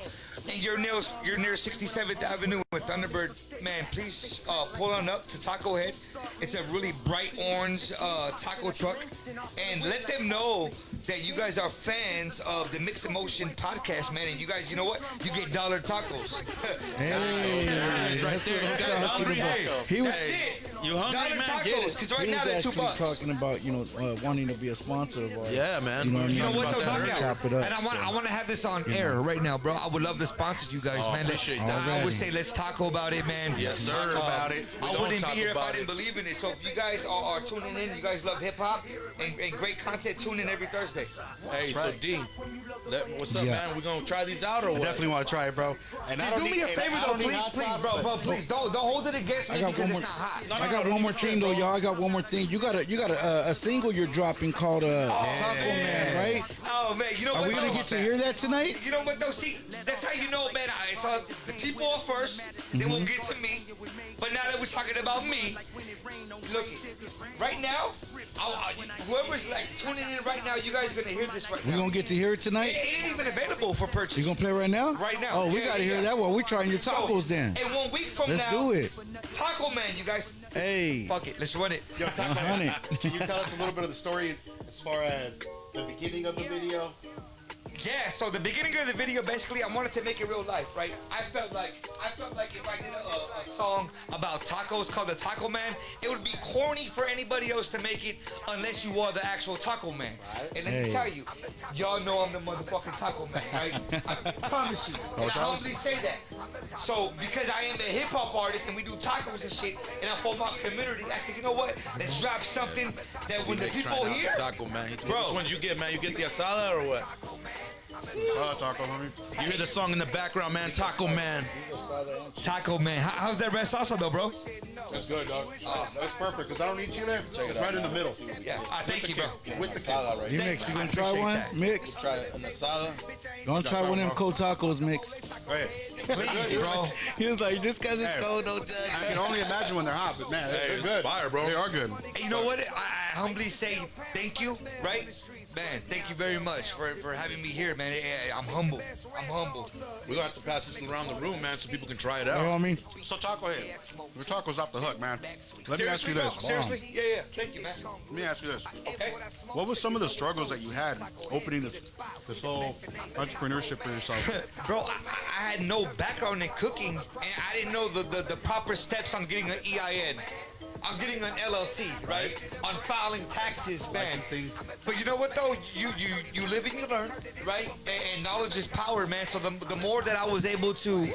[SPEAKER 14] and you're near 67th Avenue with Thunderbird, man, please pull on up to Taco Head. It's a really bright orange taco truck, and let them know that you guys are fans of the MixnMotion Podcast, man. And you guys, you know what? You get dollar tacos.
[SPEAKER 4] Hey,
[SPEAKER 1] Right
[SPEAKER 4] that's
[SPEAKER 1] there.
[SPEAKER 4] what I'm
[SPEAKER 1] You guys
[SPEAKER 4] talking
[SPEAKER 1] hungry?
[SPEAKER 4] about. He was,
[SPEAKER 14] That's it.
[SPEAKER 1] You hungry,
[SPEAKER 14] Dollar
[SPEAKER 1] man? Get
[SPEAKER 14] tacos,
[SPEAKER 1] it.
[SPEAKER 14] because right
[SPEAKER 4] he
[SPEAKER 14] now
[SPEAKER 4] was
[SPEAKER 14] they're $2.
[SPEAKER 4] actually talking about wanting to be a sponsor of ours.
[SPEAKER 1] Yeah, man.
[SPEAKER 4] You know what I mean?
[SPEAKER 14] You know what
[SPEAKER 1] About
[SPEAKER 14] though,
[SPEAKER 1] that
[SPEAKER 14] Knockout?
[SPEAKER 4] Chop it up,
[SPEAKER 14] And I want to have this on air right now, bro. I would love to sponsor you guys,
[SPEAKER 1] Oh,
[SPEAKER 14] man.
[SPEAKER 1] appreciate that.
[SPEAKER 14] I would say let's talk about it, man.
[SPEAKER 1] Yes, sir.
[SPEAKER 3] About it.
[SPEAKER 1] We
[SPEAKER 14] I
[SPEAKER 1] gonna
[SPEAKER 14] wouldn't
[SPEAKER 1] talk
[SPEAKER 14] be here if
[SPEAKER 1] about
[SPEAKER 14] I didn't
[SPEAKER 1] it.
[SPEAKER 14] believe in it. So if you guys are tuning in, you guys love hip hop and great content, tune in every Thursday.
[SPEAKER 1] Hey, so
[SPEAKER 3] right.
[SPEAKER 1] D, what's up,
[SPEAKER 4] Yeah.
[SPEAKER 1] man? We gonna try these out or
[SPEAKER 3] I
[SPEAKER 1] what?
[SPEAKER 3] definitely want to try it, bro. And
[SPEAKER 14] Just do me a favor though, please, bro, please don't hold it against me
[SPEAKER 4] I got
[SPEAKER 14] because
[SPEAKER 4] one
[SPEAKER 14] it's
[SPEAKER 4] more.
[SPEAKER 14] not hot.
[SPEAKER 4] I got one more thing though, y'all. I got one more thing. You got a single you're dropping called Taco Man, right?
[SPEAKER 14] Oh man, you know
[SPEAKER 4] Are
[SPEAKER 14] what?
[SPEAKER 4] we gonna
[SPEAKER 14] though?
[SPEAKER 4] get to hear that tonight?
[SPEAKER 14] You know what though? See, that's how you know, man. It's the people are first, then we'll get to me. But now that we're talking about me, look, right now, whoever's like tuning in right now, you guys are gonna hear this right
[SPEAKER 4] We
[SPEAKER 14] now.
[SPEAKER 4] gonna get to hear it
[SPEAKER 14] It
[SPEAKER 4] tonight.
[SPEAKER 14] ain't even available for purchase.
[SPEAKER 4] You gonna play right now?
[SPEAKER 14] Right now.
[SPEAKER 4] Oh, we
[SPEAKER 14] Yeah,
[SPEAKER 4] gotta
[SPEAKER 14] yeah.
[SPEAKER 4] hear that one. We trying your tacos then.
[SPEAKER 14] And 1 week from
[SPEAKER 4] Let's
[SPEAKER 14] now,
[SPEAKER 4] do it.
[SPEAKER 14] Taco Man, you guys.
[SPEAKER 4] Hey.
[SPEAKER 14] Fuck it, let's run it.
[SPEAKER 3] Yo, Taco,
[SPEAKER 4] 100.
[SPEAKER 3] can you tell us a little bit of the story as far as the beginning of the video?
[SPEAKER 14] Yeah, so the beginning of the video, basically, I wanted to make it real life, right? I felt like if I did a song about tacos called the Taco Man, it would be corny for anybody else to make it unless you are the actual Taco Man. And let me tell you, y'all know I'm the motherfucking Taco Man, right? I promise you. And I humbly say that. So because I am a hip hop artist and we do tacos and shit, and I form our community, I said, you know what? Let's drop something that when the people hear,
[SPEAKER 1] Taco Man.
[SPEAKER 14] Bro.
[SPEAKER 1] Which ones you get, man? You get the asada or what?
[SPEAKER 3] Taco, homie.
[SPEAKER 1] You hear the song in the background, man. Taco Man.
[SPEAKER 14] Taco Man. How's that red salsa though, bro?
[SPEAKER 3] That's good, dog. That's perfect, because I don't eat chile. It's right in the middle.
[SPEAKER 14] Yeah. Thank you, bro.
[SPEAKER 3] With the
[SPEAKER 1] Asada, right?
[SPEAKER 4] You Mix, you gonna try one? Mix.
[SPEAKER 1] Try an asada.
[SPEAKER 4] Gonna try one of them cold tacos, Mix.
[SPEAKER 14] Please, bro.
[SPEAKER 4] He was like, just cause it's cold, don't judge.
[SPEAKER 3] I can only imagine when they're hot, but man, they're
[SPEAKER 1] it's
[SPEAKER 3] good.
[SPEAKER 1] fire, bro.
[SPEAKER 3] They are good.
[SPEAKER 14] You know what? I humbly say thank you, right? Man, thank you very much for having me here, man. I'm humble.
[SPEAKER 1] We're gonna have to pass this around the room, man, so people can try it
[SPEAKER 4] You know what I
[SPEAKER 1] out.
[SPEAKER 4] mean?
[SPEAKER 3] So Taco Head, your taco's off the hook, man. Let me ask you
[SPEAKER 14] Seriously, bro?
[SPEAKER 3] this.
[SPEAKER 14] Seriously? Yeah. Thank you, man.
[SPEAKER 3] Let me ask you this.
[SPEAKER 14] Okay.
[SPEAKER 3] What was some of the struggles that you had opening this whole entrepreneurship for yourself?
[SPEAKER 14] Bro, I had no background in cooking, and I didn't know the proper steps on getting an EIN. I'm getting an LLC, right? On filing taxes, man. But you know what though? You live and you learn, right? And knowledge is power, man. So the more that I was able to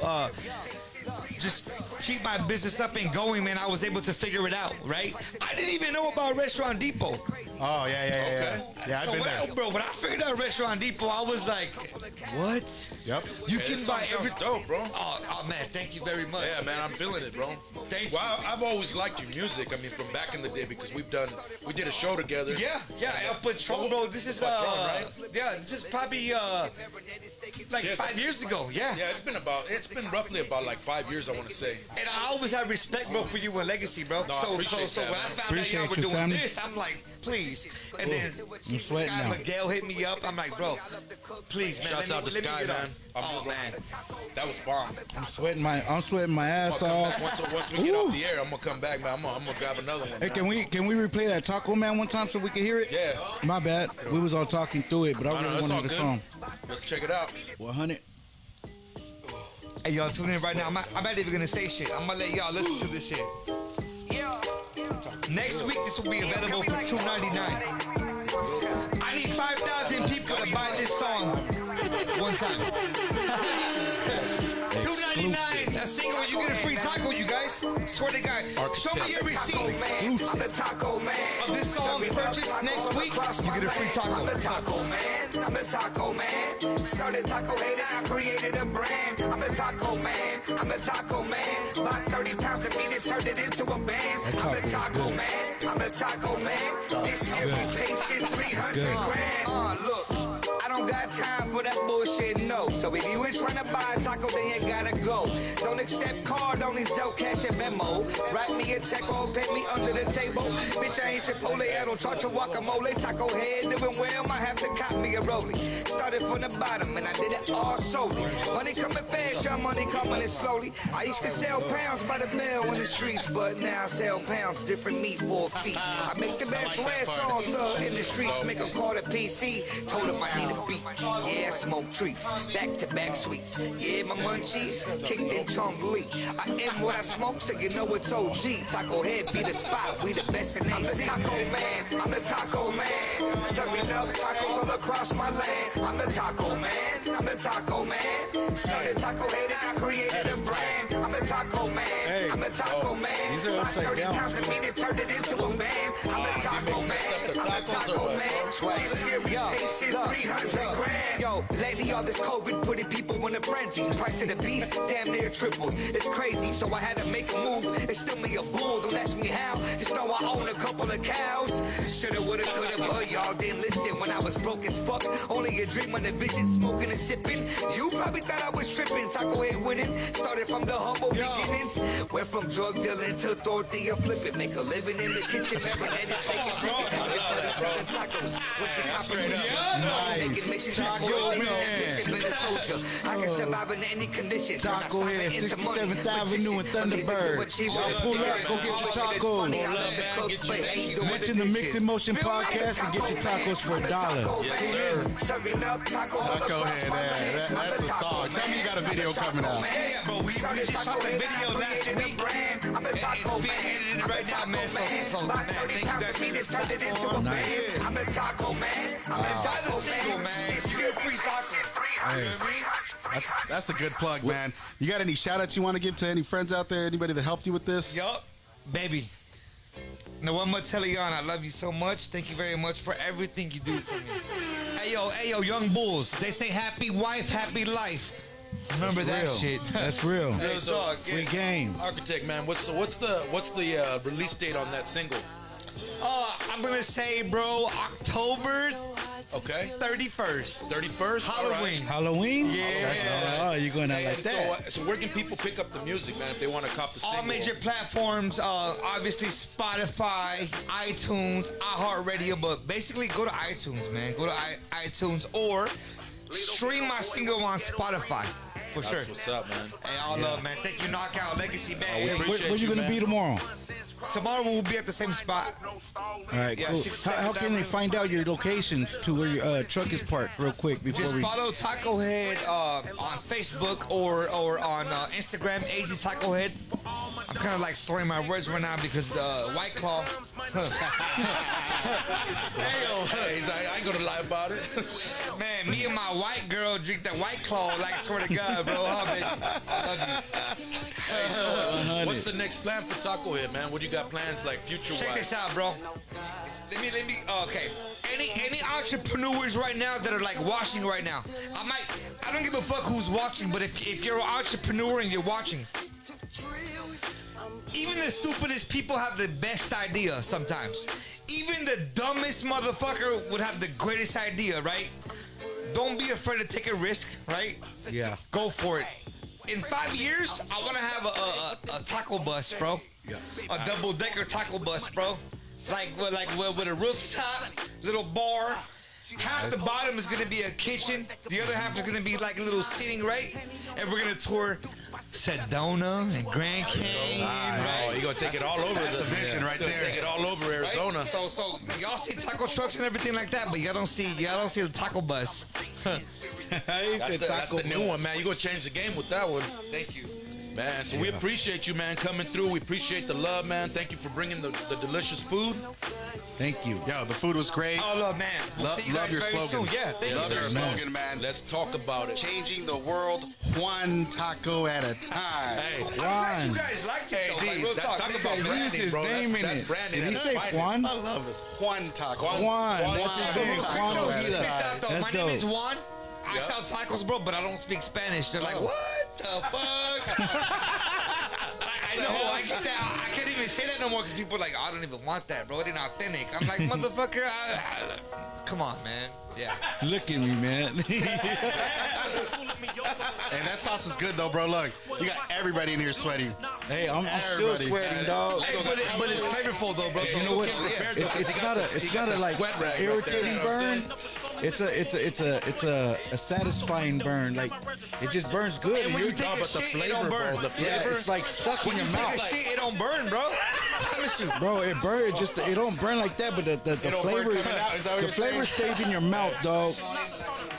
[SPEAKER 14] just keep my business up and going, man, I was able to figure it out, right? I didn't even know about Restaurant Depot.
[SPEAKER 3] Oh, yeah. Yeah, I've been there.
[SPEAKER 14] Bro, when I figured out Restaurant Depot, I was like, what?
[SPEAKER 3] Yep.
[SPEAKER 14] You can buy every
[SPEAKER 1] dope, bro.
[SPEAKER 14] Oh, man, thank you very much.
[SPEAKER 1] Yeah, man, I'm feeling it, bro.
[SPEAKER 14] Thank you.
[SPEAKER 1] Well, I've always liked your music. I mean, from back in the day, because we did a show together.
[SPEAKER 14] Yeah, El Patron, bro. This is
[SPEAKER 1] right?
[SPEAKER 14] Yeah, this is probably like 5 years ago. Yeah.
[SPEAKER 1] Yeah, it's been roughly about like 5 years, I want to say.
[SPEAKER 14] And I always had respect, bro, for you and Legacy, bro.
[SPEAKER 1] No, I appreciate
[SPEAKER 14] so
[SPEAKER 1] that,
[SPEAKER 14] when
[SPEAKER 1] man.
[SPEAKER 14] I found out y'all were doing
[SPEAKER 4] family.
[SPEAKER 14] this, I'm like, please. And then
[SPEAKER 4] I'm sweating
[SPEAKER 14] Sky
[SPEAKER 4] now.
[SPEAKER 14] Miguel hit me up. I'm like, bro, please, man.
[SPEAKER 1] Shouts out to
[SPEAKER 14] let me
[SPEAKER 1] Sky,
[SPEAKER 14] get
[SPEAKER 1] man.
[SPEAKER 14] on. Oh, man.
[SPEAKER 1] That was bomb.
[SPEAKER 4] I'm sweating my ass off.
[SPEAKER 1] Once we get off the air, I'm gonna come back, man. I'm gonna grab another one.
[SPEAKER 4] Hey, can we replay that Taco Man one time so we can hear it?
[SPEAKER 1] Yeah.
[SPEAKER 4] My bad. We was all talking through it, but I really
[SPEAKER 1] it's all
[SPEAKER 4] wanted the
[SPEAKER 1] good.
[SPEAKER 4] song.
[SPEAKER 1] Let's check it out.
[SPEAKER 4] 100.
[SPEAKER 14] Hey, y'all tune in right now. I'm not even gonna say shit. I'm gonna let y'all listen to this shit. Next week, this will be available for $2.99. I need 5,000 people to buy this song one time. $2.99 a single. You get a free taco, you guys. Swear to God. Show me your receipt.
[SPEAKER 5] I'm the Taco Man.
[SPEAKER 14] Of this song purchased next week, you get a free taco.
[SPEAKER 5] I'm the Taco Man. I'm the Taco Man. Started Taco Head, I created a brand. I'm the Taco Man. I'm the Taco Man. Bought 30 pounds of meat and turned it into a band. I'm the Taco Man. I'm the Taco Man. This year we pacing 300 grand. Look. I don't got time for that bullshit, no. So if you ain't trying to buy a taco, then you gotta go. Don't accept card, only Zelle, cash, and Venmo. Write me a check or pay me under the table. Bitch, I ain't Chipotle, I don't charge a guacamole. Taco Head doing well, might have to cop me a rollie. Started from the bottom and I did it all solely. Money coming fast, your money coming in slowly. I used to sell pounds by the bell in the streets, but now I sell pounds, different meat for a fee. I make the best red songs in the streets, make a call to PC. Told him I need a beat. Yeah, smoke trees, back-to-back sweets. Yeah, my munchies, kicked in Chong-Li. I am what I smoke, so you know it's OG. Taco Head be the spot, we the best in AC. I'm the Taco Man, I'm the Taco Man. Serving up tacos all across my land. I'm the Taco Man, I'm the Taco Man. Started Taco Head and I created a brand. I'm the Taco Man, I'm the Taco Man.
[SPEAKER 4] These are
[SPEAKER 5] Bought
[SPEAKER 4] upside
[SPEAKER 5] 30
[SPEAKER 4] down.
[SPEAKER 5] pounds of meat and turned it into a band. I'm the Taco Man, I'm the Taco Man. This year we pacing 300 grand. Yo, lately all this COVID putting people in a frenzy. Price of the beef damn near tripled. It's crazy, so I had to make a move and steal me a bull. Don't ask me how, just know I own a couple of cows. Shoulda, woulda, coulda, but y'all didn't listen when I was broke as fuck. Only a dream on the vision, smoking and sipping. You probably thought I was tripping. Taco Head winning. Started from the humble beginnings. Went from drug dealing to tortilla flipping. Make a living in the kitchen. Remember that it's fake and tripping. Everybody selling tacos.
[SPEAKER 14] What's the competition?
[SPEAKER 3] Nice. Taco Man.
[SPEAKER 14] I can survive in any condition.
[SPEAKER 4] Taco Head, 67th Avenue and Thunderbird. Y'all pull up, go get your tacos. Mention the MixnMotion Podcast and get your tacos for $1.
[SPEAKER 1] Yes, sir.
[SPEAKER 3] Taco Head, man. That's a song. Tell me you got a video coming out.
[SPEAKER 14] Yeah, bro. We just shot the video last week. It's being edited right now, man. So man, thank you guys for this. I'm a taco man. I'm a taco single, man. You get a free taco. You know what I mean?
[SPEAKER 3] That's a good plug, man. You got any shout outs you want to give to any friends out there? Anybody that helped you with this?
[SPEAKER 14] Yup, baby. Now I'm gonna tell you, I love you so much. Thank you very much for everything you do for me. Hey yo, young bulls. They say happy wife, happy life. Remember that shit.
[SPEAKER 4] That's real.
[SPEAKER 1] Hey, so,
[SPEAKER 4] Free game.
[SPEAKER 1] Architect, man, what's the release date on that single?
[SPEAKER 14] I'm gonna say, bro, October.
[SPEAKER 1] Okay.
[SPEAKER 14] 31st.
[SPEAKER 1] 31st.
[SPEAKER 14] Halloween.
[SPEAKER 4] Halloween?
[SPEAKER 14] Yeah.
[SPEAKER 4] Oh, you're going out like that.
[SPEAKER 1] So where can people pick up the music, man, if they want to cop the single?
[SPEAKER 14] All major platforms, obviously Spotify, iTunes, iHeartRadio, but basically go to iTunes, man. Go to iTunes or stream my single on Spotify. For sure.
[SPEAKER 1] That's what's up, man.
[SPEAKER 14] Hey, all love, man. Thank you, Knockout Legacy, man.
[SPEAKER 4] Where you going to be tomorrow?
[SPEAKER 14] Tomorrow we'll be at the same spot.
[SPEAKER 4] All right,
[SPEAKER 14] Yeah,
[SPEAKER 4] cool.
[SPEAKER 14] 67th
[SPEAKER 4] How can they find out your locations to where your truck is parked real quick before
[SPEAKER 14] Just
[SPEAKER 4] we...
[SPEAKER 14] follow Taco Head on Facebook or on Instagram, AZ Taco Head. I'm kind of like slurring my words right now because White Claw.
[SPEAKER 1] Hey, he's like, I ain't gonna lie about it.
[SPEAKER 14] Man, me and my white girl drink that White Claw, like, swear to God, bro. Huh, baby? I love you.
[SPEAKER 1] Hey, so, what's the next plan for Taco Head, man? What you got plans like future-wise?
[SPEAKER 14] Check this out, bro. Let me. Okay. Any entrepreneurs right now that are like watching right now? I don't give a fuck who's watching, but if you're an entrepreneur and you're watching, even the stupidest people have the best idea sometimes. Even the dumbest motherfucker would have the greatest idea, right? Don't be afraid to take a risk, right?
[SPEAKER 4] Yeah.
[SPEAKER 14] Go for it. In 5 years, I want to have a taco bus, bro.
[SPEAKER 1] Yeah.
[SPEAKER 14] A double-decker taco bus, bro. Like with a rooftop, little bar. Half the bottom is gonna be a kitchen. The other half is gonna be like a little seating, right? And we're gonna tour Sedona and Grand Canyon.
[SPEAKER 1] Oh, you're gonna take it all over.
[SPEAKER 3] That's a vision right there.
[SPEAKER 1] Take it all over Arizona.
[SPEAKER 14] Right? So y'all see taco trucks and everything like that, but y'all don't see the taco bus.
[SPEAKER 1] That's the new one, man. You're gonna change the game with that one.
[SPEAKER 14] Thank you.
[SPEAKER 1] Man, so we appreciate you, man, coming through. We appreciate the love, man. Thank you for bringing the delicious food.
[SPEAKER 4] Thank you.
[SPEAKER 3] Yo, the food was great.
[SPEAKER 14] Oh, love, man. We'll see you
[SPEAKER 3] love
[SPEAKER 14] guys
[SPEAKER 3] your
[SPEAKER 14] very
[SPEAKER 3] slogan.
[SPEAKER 14] soon. Yeah, thank
[SPEAKER 3] Love
[SPEAKER 14] you,
[SPEAKER 3] your
[SPEAKER 14] sir.
[SPEAKER 3] slogan, man.
[SPEAKER 1] Let's talk about it.
[SPEAKER 3] Changing the world one taco at a time.
[SPEAKER 1] Hey,
[SPEAKER 14] I'm glad you guys like it, though. Like, real talk.
[SPEAKER 1] talk
[SPEAKER 14] Nigga,
[SPEAKER 1] about
[SPEAKER 4] He used
[SPEAKER 1] branding,
[SPEAKER 4] his
[SPEAKER 1] bro.
[SPEAKER 4] name in
[SPEAKER 1] That's
[SPEAKER 4] it.
[SPEAKER 1] branding.
[SPEAKER 4] Did he
[SPEAKER 1] at
[SPEAKER 4] say
[SPEAKER 1] its finest.
[SPEAKER 4] Juan?
[SPEAKER 3] I love this. Juan taco.
[SPEAKER 4] Juan. That's
[SPEAKER 1] Juan.
[SPEAKER 4] his name.
[SPEAKER 1] Juan.
[SPEAKER 4] Juan
[SPEAKER 14] Quick
[SPEAKER 4] Ojeda.
[SPEAKER 14] this out, though.
[SPEAKER 4] That's
[SPEAKER 14] My name is
[SPEAKER 4] dope.
[SPEAKER 14] Juan. I sell tacos, bro, but I don't speak Spanish. They're like, what the fuck? I know, I get that. I can't even say that no more because people are like, I don't even want that, bro. It ain't authentic. I'm like, motherfucker, come on, man. Yeah.
[SPEAKER 4] Look at me, man.
[SPEAKER 3] And that sauce is good though, bro. Look, you got everybody in here sweating.
[SPEAKER 4] Hey, I'm still
[SPEAKER 3] Everybody.
[SPEAKER 4] sweating, dog.
[SPEAKER 14] Hey, but it's flavorful, though, bro. So
[SPEAKER 4] You know what? It's not a like irritating burn. It's a satisfying burn. Like it just burns good.
[SPEAKER 14] And when you take a
[SPEAKER 1] but the
[SPEAKER 14] shit, it
[SPEAKER 1] flavor,
[SPEAKER 14] don't burn.
[SPEAKER 1] bro, the
[SPEAKER 4] Yeah,
[SPEAKER 1] flavor.
[SPEAKER 4] it's like stuck
[SPEAKER 14] When
[SPEAKER 4] in
[SPEAKER 14] you
[SPEAKER 4] your
[SPEAKER 14] take a
[SPEAKER 4] mouth.
[SPEAKER 14] shit, it don't burn, bro. I promise you.
[SPEAKER 4] Bro, it burns. It don't burn like that, but the
[SPEAKER 3] don't
[SPEAKER 4] flavor,
[SPEAKER 3] burn coming out, is that what
[SPEAKER 4] the
[SPEAKER 3] you're
[SPEAKER 4] flavor
[SPEAKER 3] saying?
[SPEAKER 4] stays in your mouth, dog.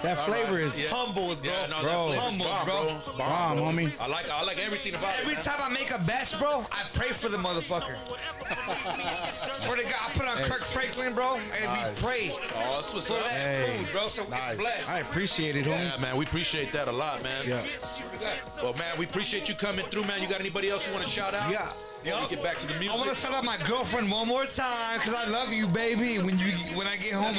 [SPEAKER 4] That flavor is
[SPEAKER 14] Humbled, bro.
[SPEAKER 1] Yeah, no,
[SPEAKER 4] Bro.
[SPEAKER 1] that flavor's
[SPEAKER 14] Humble,
[SPEAKER 1] bomb,
[SPEAKER 14] bro.
[SPEAKER 4] bomb, homie.
[SPEAKER 1] I like everything about
[SPEAKER 14] Every
[SPEAKER 1] it.
[SPEAKER 14] time I make a batch, bro, I pray for the motherfucker. Swear to God, I put on Kirk Franklin, bro, and we pray
[SPEAKER 1] Oh, that's what's
[SPEAKER 14] for
[SPEAKER 1] up.
[SPEAKER 14] that food, bro. So it's blessed.
[SPEAKER 4] I appreciate it, homie.
[SPEAKER 1] Yeah, man, we appreciate that a lot, man.
[SPEAKER 4] Yeah.
[SPEAKER 1] Well, man, we appreciate you coming through, man. You got anybody else you want to shout out?
[SPEAKER 4] Yeah.
[SPEAKER 1] Before we get back to the music.
[SPEAKER 14] I want to shout out my girlfriend one more time because I love you, baby. When I get home,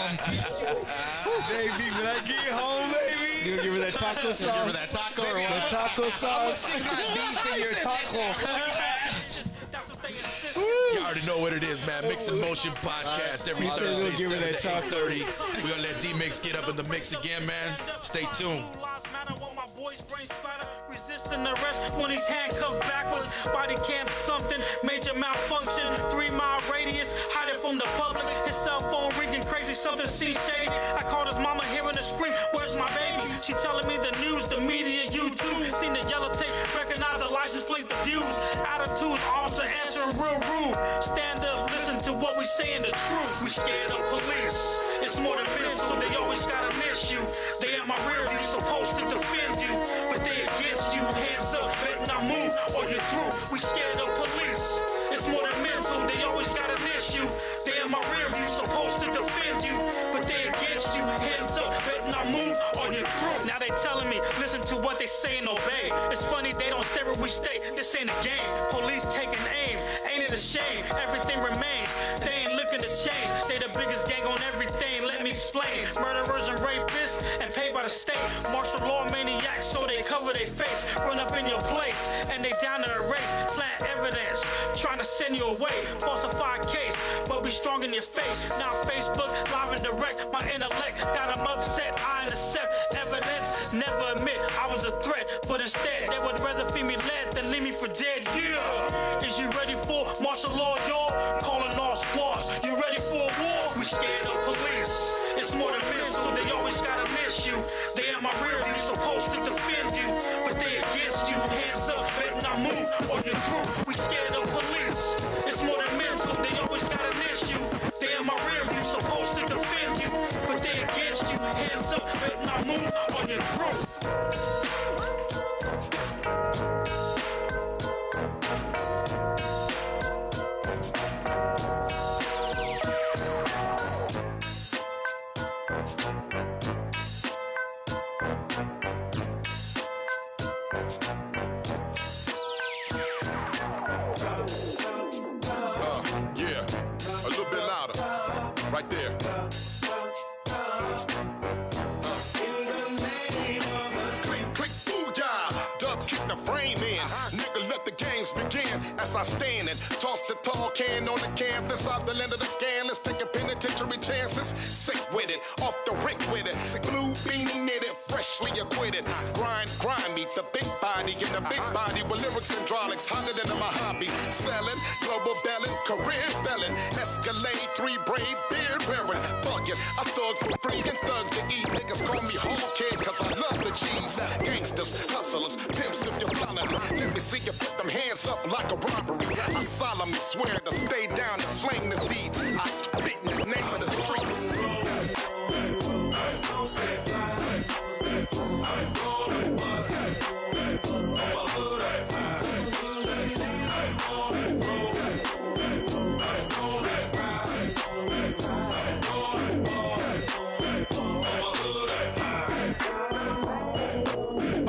[SPEAKER 14] baby. When I get home, baby.
[SPEAKER 4] You gonna give her that taco sauce?
[SPEAKER 3] Give her that taco or
[SPEAKER 14] Baby,
[SPEAKER 3] what?
[SPEAKER 4] The taco
[SPEAKER 14] I'm gonna
[SPEAKER 4] sauce.
[SPEAKER 14] stick my beef in your taco.
[SPEAKER 1] You already know what it is, man. MixnMotion Podcast every
[SPEAKER 4] He said he'll
[SPEAKER 1] Thursday,
[SPEAKER 4] give her
[SPEAKER 1] 7
[SPEAKER 4] that
[SPEAKER 1] to
[SPEAKER 4] taco.
[SPEAKER 1] 8:30. We're going to let D-Mix get up in the mix again, man. Stay tuned.
[SPEAKER 15] boy's brain splatter, resisting arrest when he's handcuffed backwards. Body cam something, major malfunction. 3-mile radius, hide it from the public. His cell phone ringing crazy, something seems shady. I called his mama hearing a scream, where's my baby? She telling me the news, the media, YouTube. Seen the yellow tape, recognize the license plate, the views. Attitudes, officer answering real rude. Stand up, listen to what we saying, the truth. We scared of police. It's more than men, so they always gotta miss you. They at my rear view, supposed to defend you, but they against you. Hands up, better not move or you're through. We scared of police. It's more than men, so they always gotta miss you. They at my rear view, supposed to defend you, but they against you. Hands up, better not move or you're through. Now they telling me, listen to what they say and obey. It's funny they don't stay where we stay. This ain't a game. Police taking aim, ain't it a shame? Everything remains. They ain't looking to change. They the biggest gang on everything. Let me explain. Murderers and rapists and paid by the state. Martial law maniacs, so they cover their face. Run up in your place and they down to erase. Plant evidence, trying to send you away. Falsified case, but we strong in your face. Now Facebook, live and direct. My intellect got them upset. I intercept evidence. Never admit I was a threat, but instead they would rather feed me lead than leave me for dead. Yeah. Is you ready for martial law, y'all? Calling all squads. You ready for a war? We scared of police. It's more than men, so they always gotta miss you. They at my rear view, supposed to defend you, but they against you. Hands up, better not move or you're through. We scared of police. It's more than men, so they always gotta miss you. They at my rear view, supposed to defend you, but they against you. Hands up, better not move or you're through.
[SPEAKER 16] Yeah, a little bit louder, right there. Click, booyah, dub kick the frame in. Nigga, let the games begin as I stand and toss the tall can on the canvas off the land of the scan. Let's take a penitentiary chances. Sick with it, off the rick with it. Blue beanie knitted, freshly acquitted. Grind, meet the big body in the big body with lyrics and hydraulics, hotter than my hobby. Selling, global belling, career belling. Escalade, 3 braid, beard wearing. Fuck it, I thug for free and thug to eat. Niggas call me home kid cause I love the cheese. Gangsters, hustlers, pimps if you're following me. Let me see you put them hands up like a robbery. I solemnly swear to stay down and sling the seed. I spit in the name of the streets.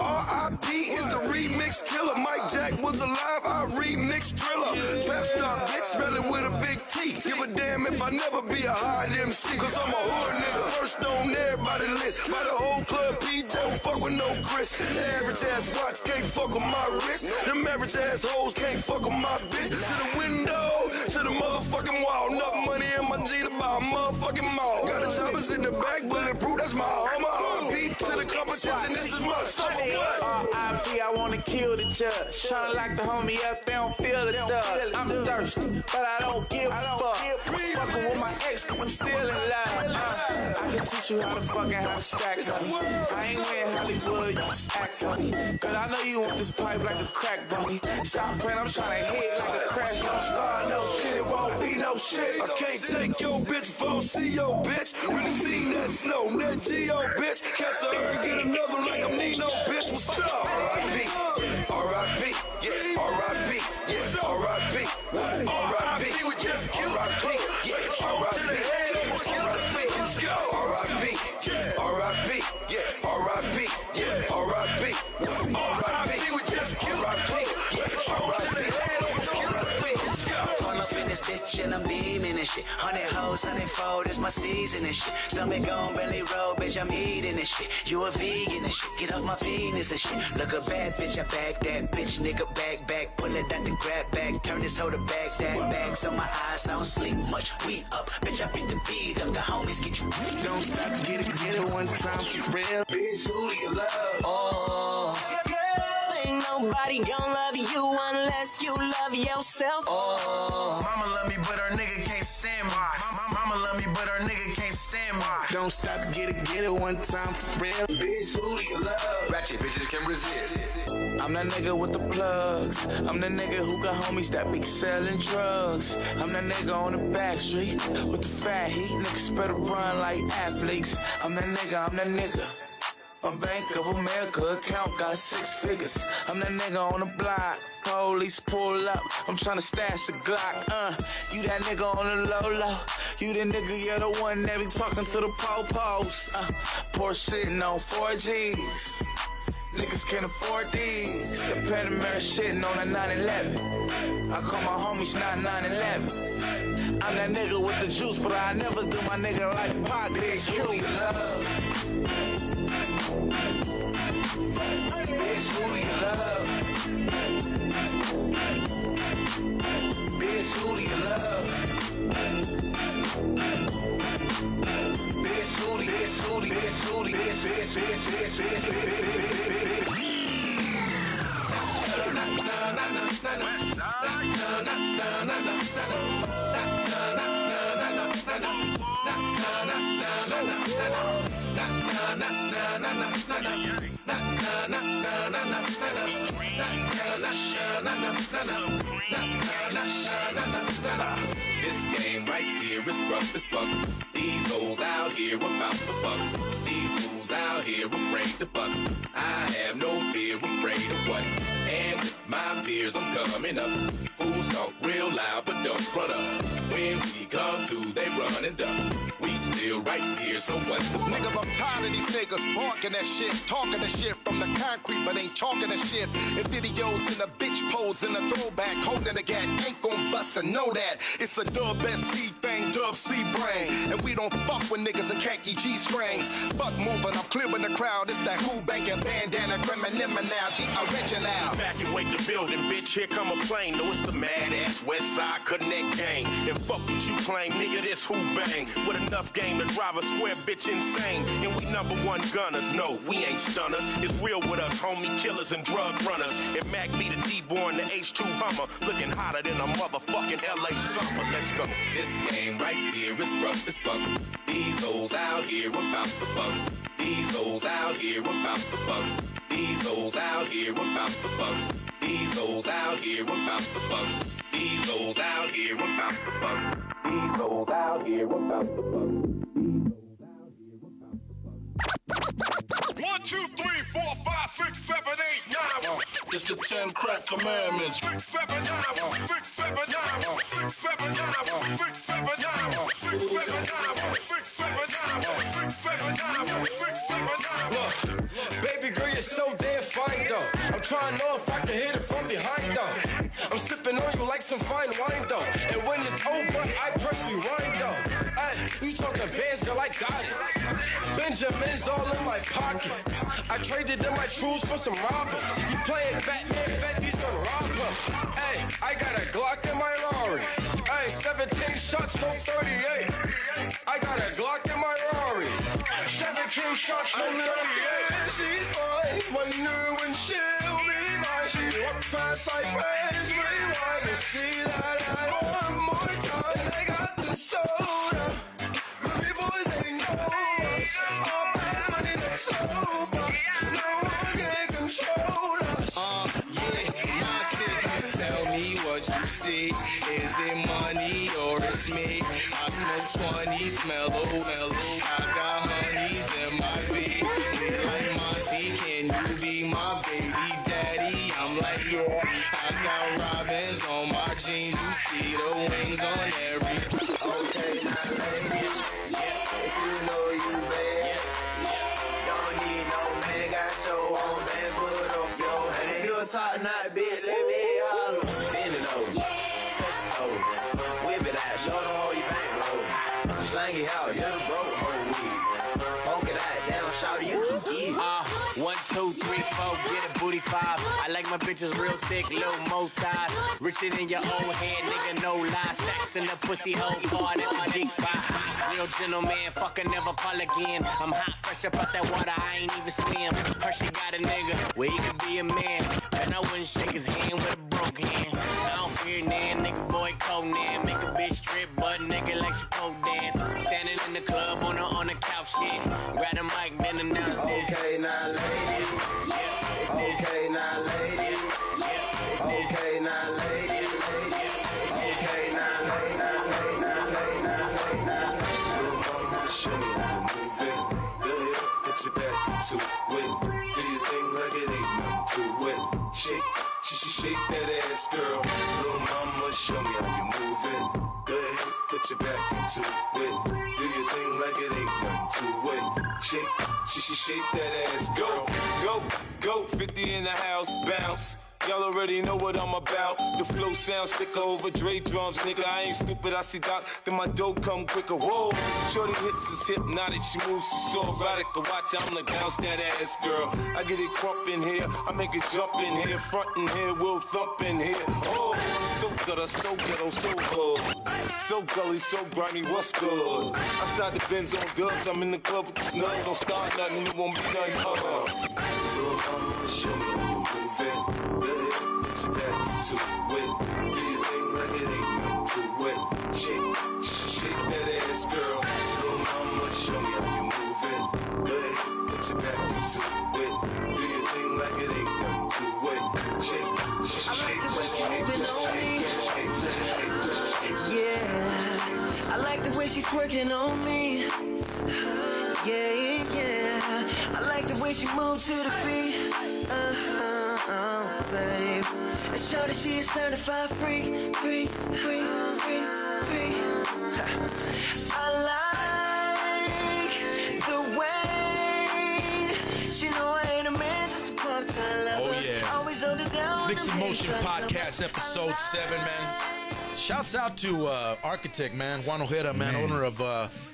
[SPEAKER 6] R.I.P. is the remix killer. Mike Jack was alive, I remix Thriller. Trap star bitch, smelling with a big T. Give a damn if I never be a hard MC. Cause I'm a hood nigga, first on everybody's list. By the whole club, PJ don't fuck with no Chris. The average ass watch can't fuck with my wrist. Them average ass hoes can't fuck with my bitch. To the window, to the motherfucking wall. Enough money in my G to buy a motherfucking mall. Got the choppers in the back, bulletproof, that's my home. R.I.P. to the competition, this is my summer.
[SPEAKER 17] R.I.P. I wanna kill the judge. Tryna lock the homie up, they don't feel the thug. I'm thirsty, but I don't give a fuck. Fucking with my ex, cause I'm still in love. I can teach you how to fucking how to stack money. I ain't wearing Hollywood, you just act funny. Cause I know you want this pipe like a crack bunny. Stop playing, I'm tryna hit like a crash. Don't start no shit, it won't be no shit. I can't take your bitch if I don't see your bitch. Really seen that snow, that G.O. bitch. Catch her, get another like I'm Nino, bitch. What's up? R.I.P. R.I.P. Yeah, R.I.P. Yeah, R.I.P. R.I.P. We just killed R.I.P. Yeah, R.I.P. Let's go. R.I.P. R.I.P. Yeah, R.I.P. Yeah, R.I.P. R.I.P. We just killed R.I.P. Yeah, R.I.P.
[SPEAKER 18] All up in this bitch and I'm beaming and shit. 100 hoes, 100 it's my season and shit. Stomach on belly roll, bitch, I'm eating and shit. You a vegan and shit, get off my penis and shit. Look a bad bitch, I bag that bitch, nigga back, pull it out the grab bag, turn this hoe to bag that bag. So my eyes, I don't sleep much, we up, bitch, I beat the beat up, the homies get you.
[SPEAKER 17] Don't stop, get it one time for real. Bitch, who you love?
[SPEAKER 13] nobody gon' love you unless you love yourself.
[SPEAKER 5] Oh, mama love me, but her nigga can't stand me. Mama love me, but her nigga can't stand me.
[SPEAKER 17] Don't stop, get it one time for real.
[SPEAKER 5] Bitch, who do you love? Ratchet bitches can resist.
[SPEAKER 17] I'm that nigga with the plugs. I'm the nigga who got homies that be selling drugs. I'm that nigga on the back street with the fat heat. Niggas better run like athletes. I'm that nigga. My Bank of America account got 6 figures. I'm that nigga on the block. Police pull up. I'm tryna stash the Glock. You that nigga on the low. You the nigga, you're the one that be talking to the po-pos. Poor shitting on 4Gs. Niggas can't afford these. The Panamera shitting on a 911. I call my homies not 911. I'm that nigga with the juice, but I never do my nigga like Pac. Bitch, who do you love? Bitch, who do you love? Bitch, who do you love? Bitch, who do you, bitch, who do you, bitch, who do you, bitch,
[SPEAKER 5] This game right here is rough as fuck. These hoes out here about the bucks. These fools out here afraid to bust. I have no fear, afraid of what? And with my beers, I'm coming up. Fools talk real loud, but don't run up. When we come through, they run and duck. We still right here, so what's the
[SPEAKER 16] Nigga, I'm tired of these niggas barking that shit, talking that shit from the concrete, but ain't talking that shit. In videos in the bitch pose in the throwback, holding the gat, ain't gon' bust and know that. It's a dub SC thing, dub C brain. And we don't fuck with niggas in khaki G-strings. Fuck moving, I'm clearing the crowd. It's that who banking bandana, criminal now, the original.
[SPEAKER 19] Evacuate the building, bitch, here come a plane. No, it's the mad-ass West Side Connect gang. And fuck what you claim, nigga, this who bang. With enough game to drive a square bitch insane. And we #1 gunners, no, we ain't stunners. It's real with us, homie, killers and drug runners. And Mac be the D-born, the H2 Hummer. Looking hotter than a motherfucking LA summer, let's go.
[SPEAKER 5] This game right here is rough as fuck. These hoes out here about the bucks. These hoes out here about the bucks. These hoes out here about the bucks. These hoes out here about the bucks. These hoes out here about the bucks. These hoes out here about the bucks.
[SPEAKER 16] 1, 2, 3, 4, 5, 6, 7, 8, 9. It's the 10 crack commandments. 6, 7, 9. 6, 7, 9. 6, 7, 9. 6, 7, 9. 6, 7, 9. 6, 7, 9. 6, 7, 9. 6, 7, 9.
[SPEAKER 20] Look, baby girl, you're so damn fine though. I'm trying to know if I can hit it from behind though. I'm sipping on you like some fine wine though. And when it's over, I press rewind though. Ay, you talking bands, girl, I got it. Benjamin's all in my pocket. I traded in my truths for some robbers. You playing Batman, Fetty's gonna rob him. Hey, I got a Glock in my Rari. Hey, 17 shots, no 38. I got a Glock in my Rari. 17 shots, no 38. She's mine, wonder when she'll be mine. She walked past like praise, rewind to see that I one more time. I got the soda. Ruby boys, they know us. All fast money, no sober. No one can control us.
[SPEAKER 13] Yeah, my ticket. Tell me what you see. Is it money or it's me? I smoke 20, smell mellow. I got honeys in my beat. Like Monty, can you be my baby daddy? I'm like, yeah. I got robins on my jeans. You see the wings on every.
[SPEAKER 5] Okay, now ladies, if you know you bad, don't need no man, got your own bands, put up your hand. If you a top knot bitch, let me holler. Bend it over, touch the toe, whip it out, show them how you bankroll. Slang it out, you're the broke hoe weed. Poke it out, down, shout you can give.
[SPEAKER 13] 1, 2, 3, 4, get a booty 5. I
[SPEAKER 17] I like my bitches real thick, little mo thighs. Richer than your old head, nigga, no lie. Stacks in the pussy hole card at my G-spot. Real gentleman, fucker, never call again. I'm hot, fresh up out that water, I ain't even swim. Her she got a nigga where he could be a man. And I wouldn't shake his hand with a broke hand. I don't fear nan, nigga boy Conan. Make a bitch trip, but nigga like she pole dance. Standing in the club on the couch shit. Grab the mic, then announce this.
[SPEAKER 6] Okay, now ladies.
[SPEAKER 17] Yeah.
[SPEAKER 6] Okay, now ladies. Yeah. Okay, now ladies. Okay, now
[SPEAKER 5] Show me how to move it. Go ahead, put your back into it. Do your thing like it ain't nothing to it. Shake that ass, girl. Little mama, show me how you move it. Go ahead, put your back into it. Do your thing like it ain't nothing to it. Shake that ass, go. 50 in the house, bounce. Y'all already know what I'm about. The flow sound sticker over Dre drums, nigga. I ain't stupid, I see Doc, then my dough come quicker. Whoa, shorty hips is hypnotic, she moves, she's so erotic. Watch, I'm like bounce that ass, girl. I get it crump in here, I make it jump in here, front in here, we'll thump in here. Oh, so gutter, so ghetto, so hood. So gully, so grimy, what's good? Outside the Benz on dubs, I'm in the club with the snug. Don't start nothing, it won't be nothing. Little mama, show me how you move it. Put your back into it. Do your thing like it ain't nothing to it. Shake that ass, girl. Little mama, show me how you move it. Go ahead, put your back into it. Do your thing like it ain't nothing to it. Shake that
[SPEAKER 18] Yeah, I like the way she's twerking on me. Yeah. I like the way she moves to the beat. Babe. And shorty, she is certified free. I like the way she know I ain't a man, just a part-time lover.
[SPEAKER 1] Oh yeah.
[SPEAKER 18] Always hold it down.
[SPEAKER 1] MixnMotion Podcast, episode 7, man. Shouts out to architect, man, Juan Ojeda, man, owner of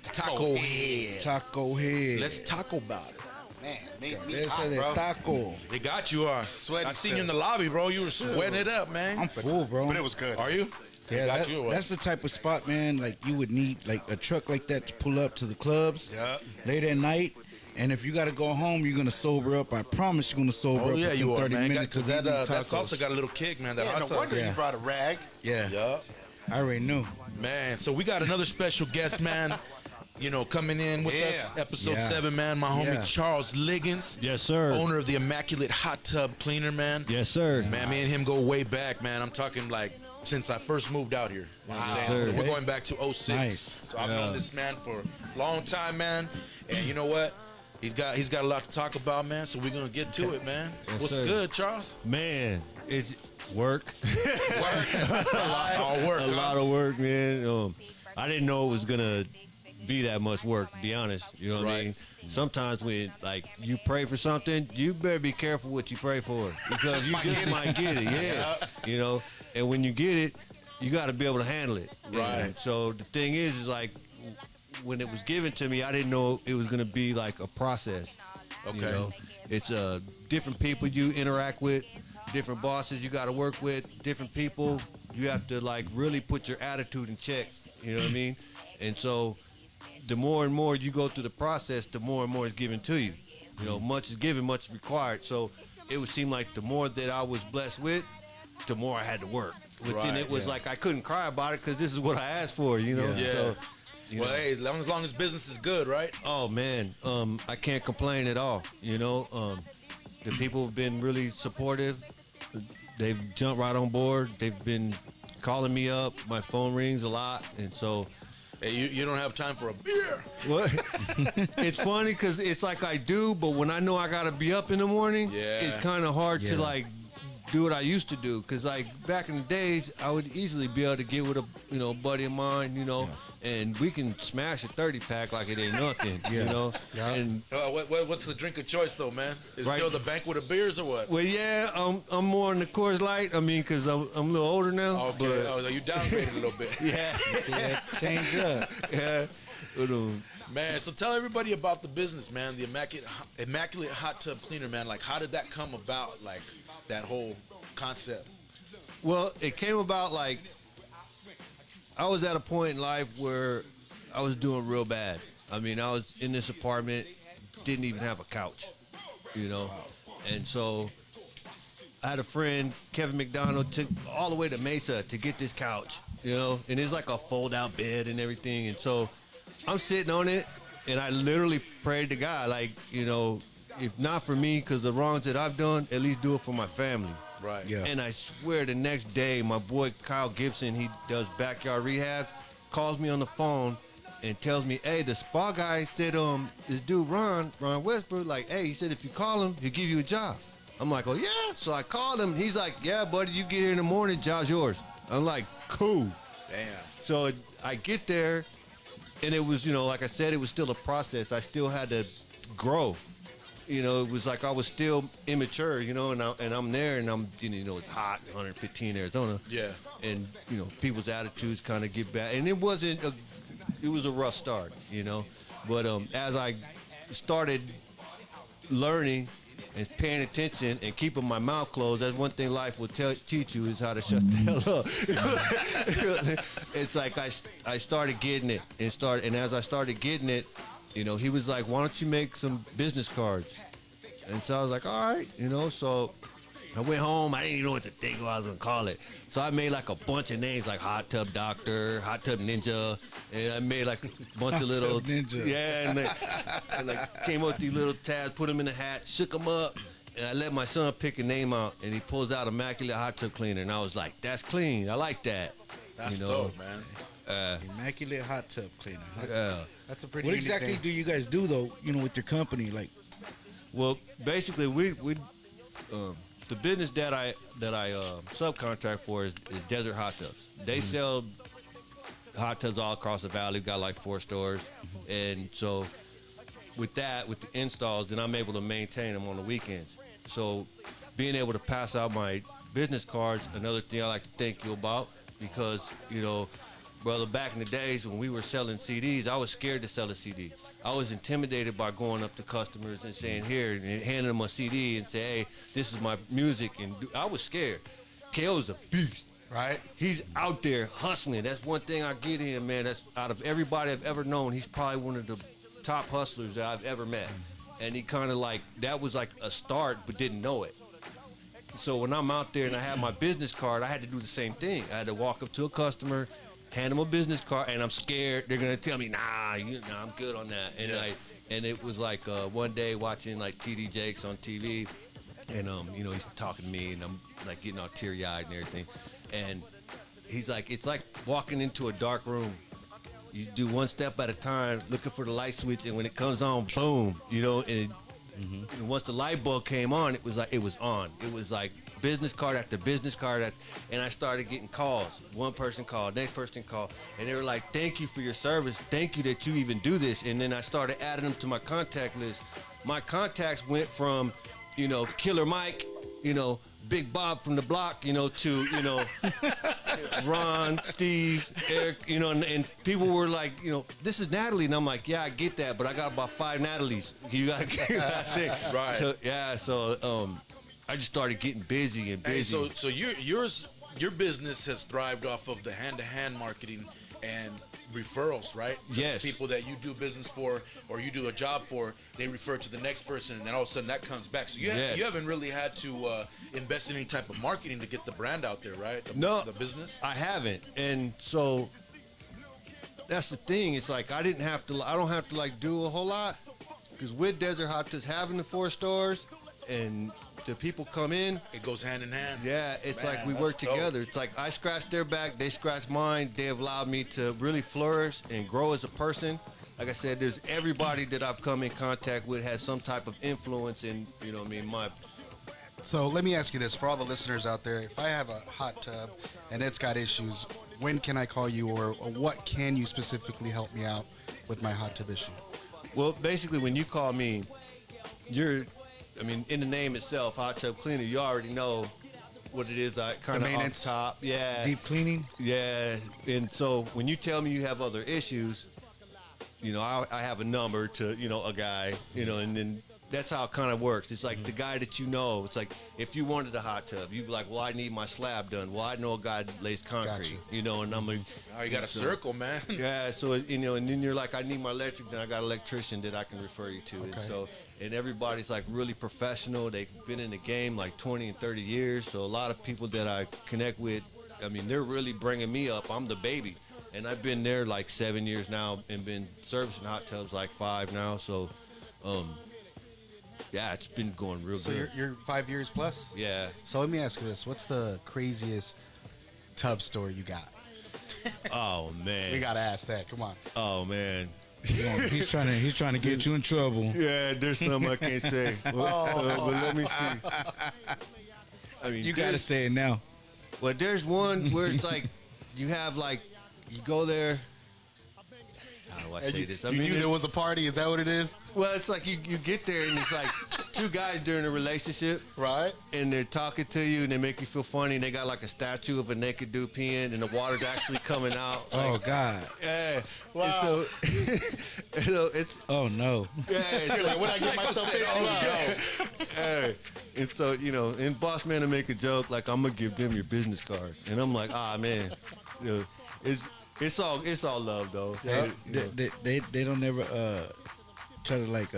[SPEAKER 1] Taco Head.
[SPEAKER 4] Taco Head.
[SPEAKER 1] Let's talk about it.
[SPEAKER 3] Man, me
[SPEAKER 4] Ese de taco.
[SPEAKER 1] They got you, I seen you in the lobby, bro. You were sweating it up, man.
[SPEAKER 4] I'm full, bro.
[SPEAKER 3] But it was good.
[SPEAKER 1] Are you?
[SPEAKER 4] Yeah, that's the type of spot, man. Like you would need like a truck like that to pull up to the clubs late at night. And if you got to go home, you're gonna sober up. I promise you're gonna sober up.
[SPEAKER 1] Yeah, you are,
[SPEAKER 4] 30
[SPEAKER 1] man.
[SPEAKER 4] minutes.
[SPEAKER 1] Because that salsa got a little kick, man. That hot
[SPEAKER 3] no
[SPEAKER 1] sauce.
[SPEAKER 3] wonder you brought a rag.
[SPEAKER 4] Yeah. I already knew.
[SPEAKER 1] Man, so we got another special guest, man. You know, coming in with us, episode 7, man. My homie Charles Ligons.
[SPEAKER 21] Yes, sir.
[SPEAKER 1] Owner of the Immaculate Hot Tub Cleaner, man.
[SPEAKER 21] Yes, sir.
[SPEAKER 1] Man, me and him go way back, man. I'm talking like since I first moved out here. You know what I'm saying? So we're going back to 06.
[SPEAKER 4] Nice.
[SPEAKER 1] So I've known this man for a long time, man. And you know what? He's got a lot to talk about, man. So we're gonna get to it, man.
[SPEAKER 21] Yes,
[SPEAKER 1] What's
[SPEAKER 21] sir.
[SPEAKER 1] good, Charles?
[SPEAKER 21] Man, it's work.
[SPEAKER 1] A lot
[SPEAKER 21] of work, man. I didn't know it was gonna be that much work, to be honest. You know what I mean? Sometimes when like you pray for something, you better be careful what you pray for because you just might get it. Yeah. You know, and when you get it, you got to be able to handle it.
[SPEAKER 1] Right.
[SPEAKER 21] And so the thing is like when it was given to me, I didn't know it was gonna be like a process.
[SPEAKER 1] Okay.
[SPEAKER 21] You know, it's different people you interact with, different bosses you got to work with, different people. You have to like really put your attitude in check. You know what I mean? And so the more and more you go through the process, the more and more is given to you. You know, much is given, much is required. So it would seem like the more that I was blessed with, the more I had to work. But then it was like I couldn't cry about it because this is what I asked for, you know?
[SPEAKER 1] Yeah.
[SPEAKER 21] So,
[SPEAKER 1] well, hey, as long as business is good, right?
[SPEAKER 21] Oh, man. I can't complain at all, you know? The people have been really supportive. They've jumped right on board. They've been calling me up. My phone rings a lot. And so...
[SPEAKER 1] Hey, you don't have time for a beer.
[SPEAKER 21] What? It's funny because it's like I do, but when I know I got to be up in the morning, it's kind of hard to like do what I used to do. Because like back in the days, I would easily be able to get with a buddy of mine, and we can smash a 30-pack like it ain't nothing, you know.
[SPEAKER 4] Yeah.
[SPEAKER 21] And
[SPEAKER 1] what's the drink of choice though, man? Is still the banquet of beers or what?
[SPEAKER 21] well, yeah, I'm more on the Coors Light. I mean, because I'm a little older now.
[SPEAKER 1] Okay,
[SPEAKER 21] But,
[SPEAKER 1] you downgraded a little bit.
[SPEAKER 21] yeah.
[SPEAKER 4] Change up.
[SPEAKER 21] Yeah. But,
[SPEAKER 1] Man, so tell everybody about the business, man. The Immaculate Hot Tub Cleaner, man. Like, how did that come about? Like, that whole concept?
[SPEAKER 21] Well, it came about like I was at a point in life where I was doing real bad. I mean, I was in this apartment, didn't even have a couch, you know, and so I had a friend, Kevin McDonald, took all the way to Mesa to get this couch, you know, and it's like a fold-out bed and everything, and so I'm sitting on it, and I literally prayed to God, like, you know, if not for me, because the wrongs that I've done, at least do it for my family.
[SPEAKER 1] Right.
[SPEAKER 21] Yeah. And I swear the next day, my boy Kyle Gibson, he does backyard rehabs, calls me on the phone and tells me, hey, the spa guy said, this dude Ron Westbrook, like, hey, he said if you call him, he'll give you a job. I'm like, oh yeah. So I called him. He's like, yeah, buddy, you get here in the morning, job's yours. I'm like, cool.
[SPEAKER 1] Damn.
[SPEAKER 21] So I get there, and it was, you know, like I said, it was still a process. I still had to grow. You know, it was like I was still immature, you know, and I'm there, and I'm, you know, it's hot, 115 Arizona.
[SPEAKER 1] Yeah.
[SPEAKER 21] And, you know, people's attitudes kind of get bad. And it was a rough start, you know. But as I started learning and paying attention and keeping my mouth closed, that's one thing life will teach you is how to shut the hell up. It's like I started getting it and as I started getting it, you know, he was like, why don't you make some business cards? And so I was like, all right, you know, so I went home. I didn't even know what to think what I was going to call it. So I made like a bunch of names like Hot Tub Doctor, Hot Tub Ninja, and I made like a bunch of little,
[SPEAKER 4] Ninja.
[SPEAKER 21] yeah, and like came up with these little tabs, put them in a hat, shook them up, and I let my son pick a name out, and he pulls out Immaculate Hot Tub Cleaner, and I was like, that's clean. I like that.
[SPEAKER 1] That's
[SPEAKER 21] you know?
[SPEAKER 1] dope, man.
[SPEAKER 4] Immaculate Hot Tub Cleaner.
[SPEAKER 3] That's a pretty
[SPEAKER 4] What
[SPEAKER 3] unique
[SPEAKER 4] exactly
[SPEAKER 3] name.
[SPEAKER 4] do you guys do though? You know, with your company, like.
[SPEAKER 21] Well, basically, we the business that I subcontract for is Desert Hot Tubs. They sell hot tubs all across the valley. We've got like 4 stores, and so with the installs, then I'm able to maintain them on the weekends. So being able to pass out my business cards, another thing I like to thank you about, because, you know, brother, back in the days when we were selling CDs, I was scared to sell a CD. I was intimidated by going up to customers and saying, here, and handing them a CD and say, hey, this is my music. And I was scared. KO's a beast.
[SPEAKER 3] Right?
[SPEAKER 21] He's out there hustling. That's one thing I get in, man. That's out of everybody I've ever known, he's probably one of the top hustlers that I've ever met. And he kind of like, that was like a start, but didn't know it. So when I'm out there and I have my business card, I had to do the same thing. I had to walk up to a customer, hand them a business card, and I'm scared they're gonna tell me, nah, I'm good on that. And and it was like one day watching like TD Jakes on TV, and you know, he's talking to me, and I'm like getting all teary-eyed and everything, and he's like, it's like walking into a dark room. You do one step at a time, looking for the light switch, and when it comes on, boom, you know, and and once the light bulb came on, it was on. It was like business card after business card, and I started getting calls. One person called, next person called, and they were like, thank you for your service. Thank you that you even do this. And then I started adding them to my contact list. My contacts went from, you know, Killer Mike, you know, Big Bob from the block, you know, to, you know, Ron, Steve, Eric, you know, and people were like, you know, this is Natalie. And I'm like, yeah, I get that, but I got about 5 Natalies. You got to stick.
[SPEAKER 1] Right.
[SPEAKER 21] So, yeah, so I just started getting busy and busy.
[SPEAKER 1] Hey, so your business has thrived off of the hand-to-hand marketing and referrals, right?
[SPEAKER 21] Yes.
[SPEAKER 1] People that you do business for or you do a job for, they refer to the next person, and then all of a sudden that comes back. So you haven't really had to invest in any type of marketing to get the brand out there, right? The business?
[SPEAKER 21] I haven't. And so that's the thing. It's like I don't have to like do a whole lot, because with Desert Hot Tubs having the 4 stores and the people come in,
[SPEAKER 1] it goes hand in hand.
[SPEAKER 21] Yeah, it's
[SPEAKER 1] Man,
[SPEAKER 21] like we
[SPEAKER 1] that's
[SPEAKER 21] work together.
[SPEAKER 1] dope.
[SPEAKER 21] It's like I scratch their back, they scratch mine. They have allowed me to really flourish and grow as a person. Like I said, there's everybody that I've come in contact with has some type of influence in, you know what I mean, my.
[SPEAKER 3] So let me ask you this, for all the listeners out there, if I have a hot tub and it's got issues, when can I call you, or what can you specifically help me out with my hot tub issue?
[SPEAKER 21] Well, basically, when you call me, in the name itself, Hot Tub Cleaner, you already know what it is. I kind of off top, yeah.
[SPEAKER 4] Deep cleaning,
[SPEAKER 21] yeah. And so when you tell me you have other issues, you know, I have a number to, you know, a guy, you know, and then that's how it kind of works. It's like the guy that you know. It's like if you wanted a hot tub, you'd be like, well, I need my slab done. Well, I know a guy that lays concrete, you know, and I'm like,
[SPEAKER 1] oh, you got a circle, man.
[SPEAKER 21] Yeah, so you know, and then you're like, I need my electric, then I got an electrician that I can refer you to. And so, and everybody's like really professional. They've been in the game like 20 and 30 years. So a lot of people that I connect with, I mean, they're really bringing me up. I'm the baby, and I've been there like 7 years now, and been servicing hot tubs like 5 now. So, yeah, it's been going real
[SPEAKER 3] So
[SPEAKER 21] good.
[SPEAKER 3] you're 5 years plus?
[SPEAKER 21] Yeah.
[SPEAKER 3] So let me ask you this. What's the craziest tub story you got?
[SPEAKER 21] Oh, man.
[SPEAKER 3] We got to ask that. Come on.
[SPEAKER 21] Oh, man.
[SPEAKER 4] He's trying to get you in trouble.
[SPEAKER 21] Yeah, there's something I can't say. But let me see. I mean,
[SPEAKER 4] You got to say it now.
[SPEAKER 21] Well, there's one where it's like you have like you go there. How do I say this? I
[SPEAKER 3] You
[SPEAKER 21] mean,
[SPEAKER 3] knew there was a party. Is that what it is?
[SPEAKER 21] Well, it's like you get there and it's like two guys during a relationship,
[SPEAKER 3] right?
[SPEAKER 21] And they're talking to you and they make you feel funny. And they got like a statue of a naked dude peeing, and the water's actually coming out. Like,
[SPEAKER 4] Oh God.
[SPEAKER 21] yeah.
[SPEAKER 3] Wow.
[SPEAKER 21] And so it's
[SPEAKER 4] Oh no.
[SPEAKER 21] yeah. It's
[SPEAKER 3] You're like, what I get myself into?
[SPEAKER 21] Hey, and so, you know, and boss man to make a joke like, I'm gonna give them your business card, and I'm like, man, you know, it's all love though.
[SPEAKER 4] Yeah.
[SPEAKER 21] You know.
[SPEAKER 4] They don't ever try to like